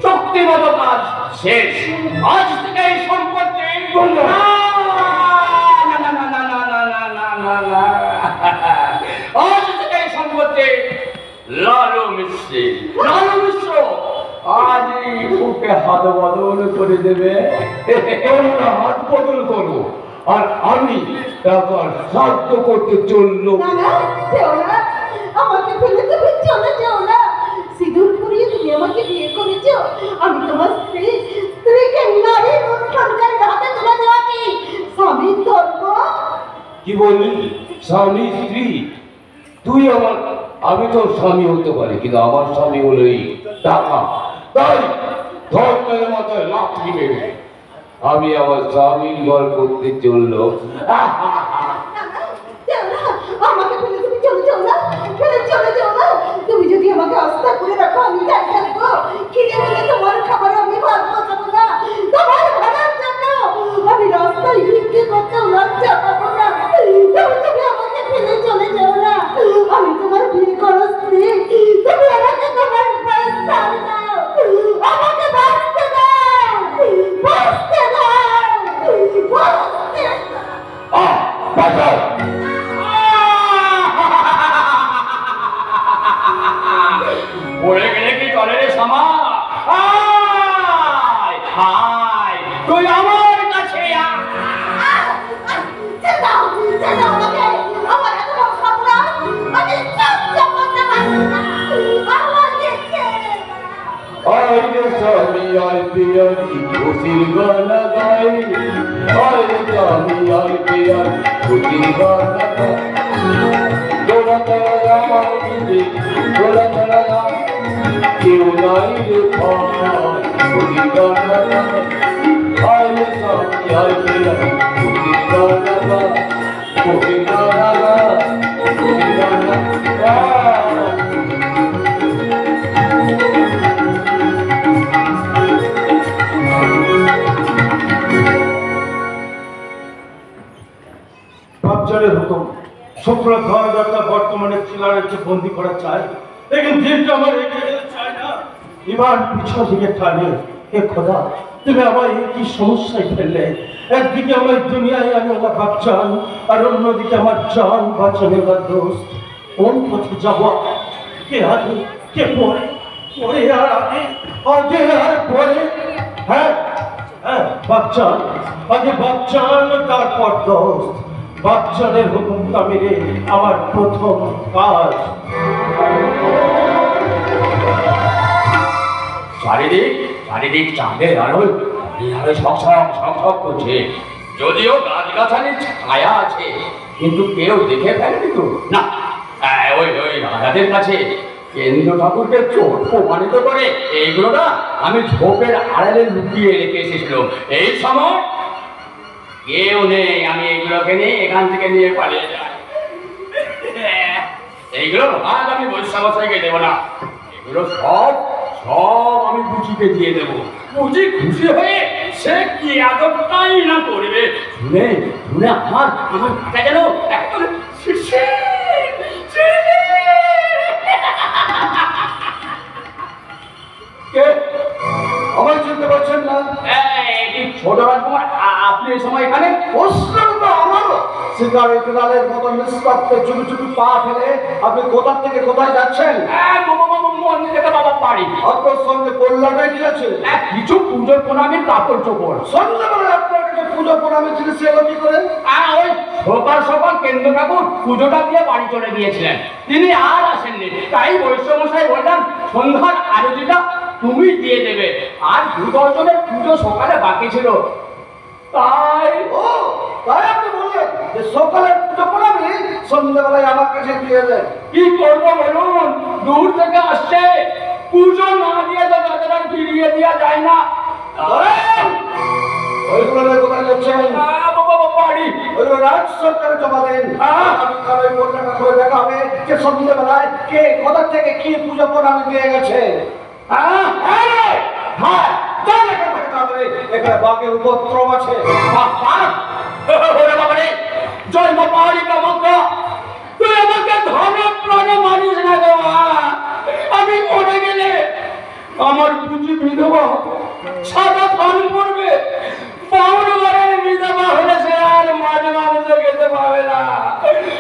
চুক্তিগত কাজ শেষ। আজ থেকে এই সম্পত্তি আজ থেকে এই সম্পত্তি লালু মিশ্র আজ ওকে হাত বদল করে দেবে।
তোমরা হাত বদল করো আর আমি টাকার সাধ্য করতে চললো।
না না, যেও না, আমাকে ফেলে তুমি চলে যেও না। সিঁদুর পরিয়ে তুমি আমাকে বিয়ে করেছো, আমি তোমার স্ত্রীকে নারী লুণ্ঠনকারীর হাতে তুলে দেওয়া কি স্বামীর ধর্ম?
কি বললি? স্বামী স্ত্রী? তুই আমার, আমি তো স্বামী হতে পারি, কিন্তু আমার স্বামী হলো এই টাকা। তাই ধর্মের মাথায় লাথি মেরে আমি আমার স্বামীর ঘর করতে চললো।
আমাকে ফেলে তুমি চলে যাও না, ফেলে চলে যাও না। তুমি যদি আমাকে আস্থা করে রাখো আমি তাই থাকবো। খিদে পেলে তোমার খাবারে আমি ভাত বসাবো না। তোমার ভাড়ার জন্য আমি রাস্তায় ভিক্ষে করতেও লজ্জা পাবো না। তুমি আমাকে ফেলে চলে যাও না। আমি তোমার বিয়ে করা স্ত্রী, তুমি আমাকে তোমার পায়ে স্থান দাও। আমাকে বাঁচতে দাও, বাঁচতে দাও, বাঁচতে দাও।
বাঁচাও!
পড়ে গেলে কি চলে রে সামা? আয়, আয়, তুই আমার কাছে আয়।
আরে স্বামী আয় পিয়ারি খুশির গানা গাই, আরে স্বামী আয় পিয়ারি খুশির গানা গাই। তোরা তোরা আমার দিদি, তোরা তোরা কেউ নাই রে ভাই, খুশির গানা গাই। আরে স্বামী আয় পিয়ারি খুশির গানা গাই, খুশির গানা গাই, খুশির গানা গাই।
বাচ্চারের হুকুম শুক্র ঘর যাত্রা বর্তমানে খিলাড়ের বন্দি করা চাই, लेकिन দিনটা আমার এগিয়ে যেতে চায় না। ইমান পিছন দিকে টানে। হে খোদা, তুমি আমার এই কি সমস্যায় ফেললে? একদিকে আমার দুনিয়ায় আমি আমার বাচ্চান, আর অন্যদিকে আমার জান বাঁচানোর দোস্ত। কোন পথে যাব? কে আগে কে পরে? পরে আর আগে, আগে আর পরে। হ্যাঁ হ্যাঁ, বাচ্চান আগে, বাচ্চান তারপর দোস্ত। বাচ্চাদের হুকুমটা মেরে আমার প্রথম কাজ।
চারিদিক চাঁদের আলোয় শক করছে। যদিও গাছগাছালির ছায়া আছে, কিন্তু কেউ দেখে ফেলেনি তো না। ওই রাজাদের কাছে কেন্দ্র ঠাকুরকে চোট প্রমাণিত করে এইগুলো না আমি ঝোপের আড়ালে লুকিয়ে রেখে এসেছিলাম। এই সময় কেউ নেই, আমি এইগুলোকে নিয়ে এখান থেকে নিয়ে পালিয়ে যাই। এইগুলো আজ আমি বৈশাখকে দেবো না, এগুলো সব আমি বুচিকে দিয়ে দেবো। বুচি খুশি হয়ে সে কি আদরটাই না করবে। শুনে শুনে আমার কাটা যেন একদম
কে? আমায় চিনতে পারছেন না?
ছোট রাজকুমার, আপনি এই সময় এখানে?
প্রশ্ন তো আমারও। সিগারেট লালের মতো নিষ্পাত্রে চুপি চুপি পা ফেলে আপনি কোথা থেকে কোথায় যাচ্ছেন?
মন্দিরে বাবা বাড়ি।
আপনার সঙ্গে কল্যাণে কি আছে?
কিছু পুজোর প্রণামীর কাপড় চোপড়।
সন্ধ্যাবেলা আপনার কাছে পুজো প্রণামী জিনিস এলো কি করে?
ওই সকাল কেন্দ্র ঠাকুর পুজোটা দিয়ে বাড়ি চলে গিয়েছিলেন, তিনি আর আসেননি। তাই বৈশ্যমশাই বললাম সন্ধ্যার আরতিটা তুমি দিয়ে দেবে, আর 2-10 জনের পুজো সকালে বাকি ছিল। তাই
আপনি বললেন যে সকালে পুজো প্রণামী সন্ধ্যাবেলায় আমার কাছে দিয়ে দেন।
কি করবো বলুন, দূর থেকে আসছে, পুজো না দিয়ে তো তাদের ফিরিয়ে দেওয়া যায় না।
ওইগুলো কোথায় যাচ্ছেন?
বাড়ি।
ওইগুলো রাজ সরকারে জমা দেন। আমি কারোই কল্যাণ করে দেখা হবে যে সন্ধ্যাবেলায় কে কোথা থেকে কি পুজো প্রণামী দিয়ে গেছে। এখানে বাঘের উপদ্রব আছে।
জয় মা পাহাড়ি কামাখ্যা, তুই
বুঝি বিধবা সাদা থান পড়বে বাউল ঘরের বিধবা হলে সে আর মাঝে মাঝে খেতে পাবে না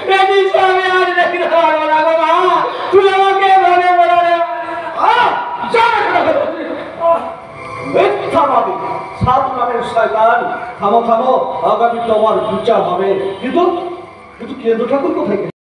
এই জিনিস আমি আর দেখতে পারবো না গো মা তুই আমাকে মনে বলে মিথ্যাবাদী সাত নামের শয়তান থামো থামো আগামী তোমার বিচার হবে কিন্তু কিন্তু কেন্দ্র ঠাকুর কোথায়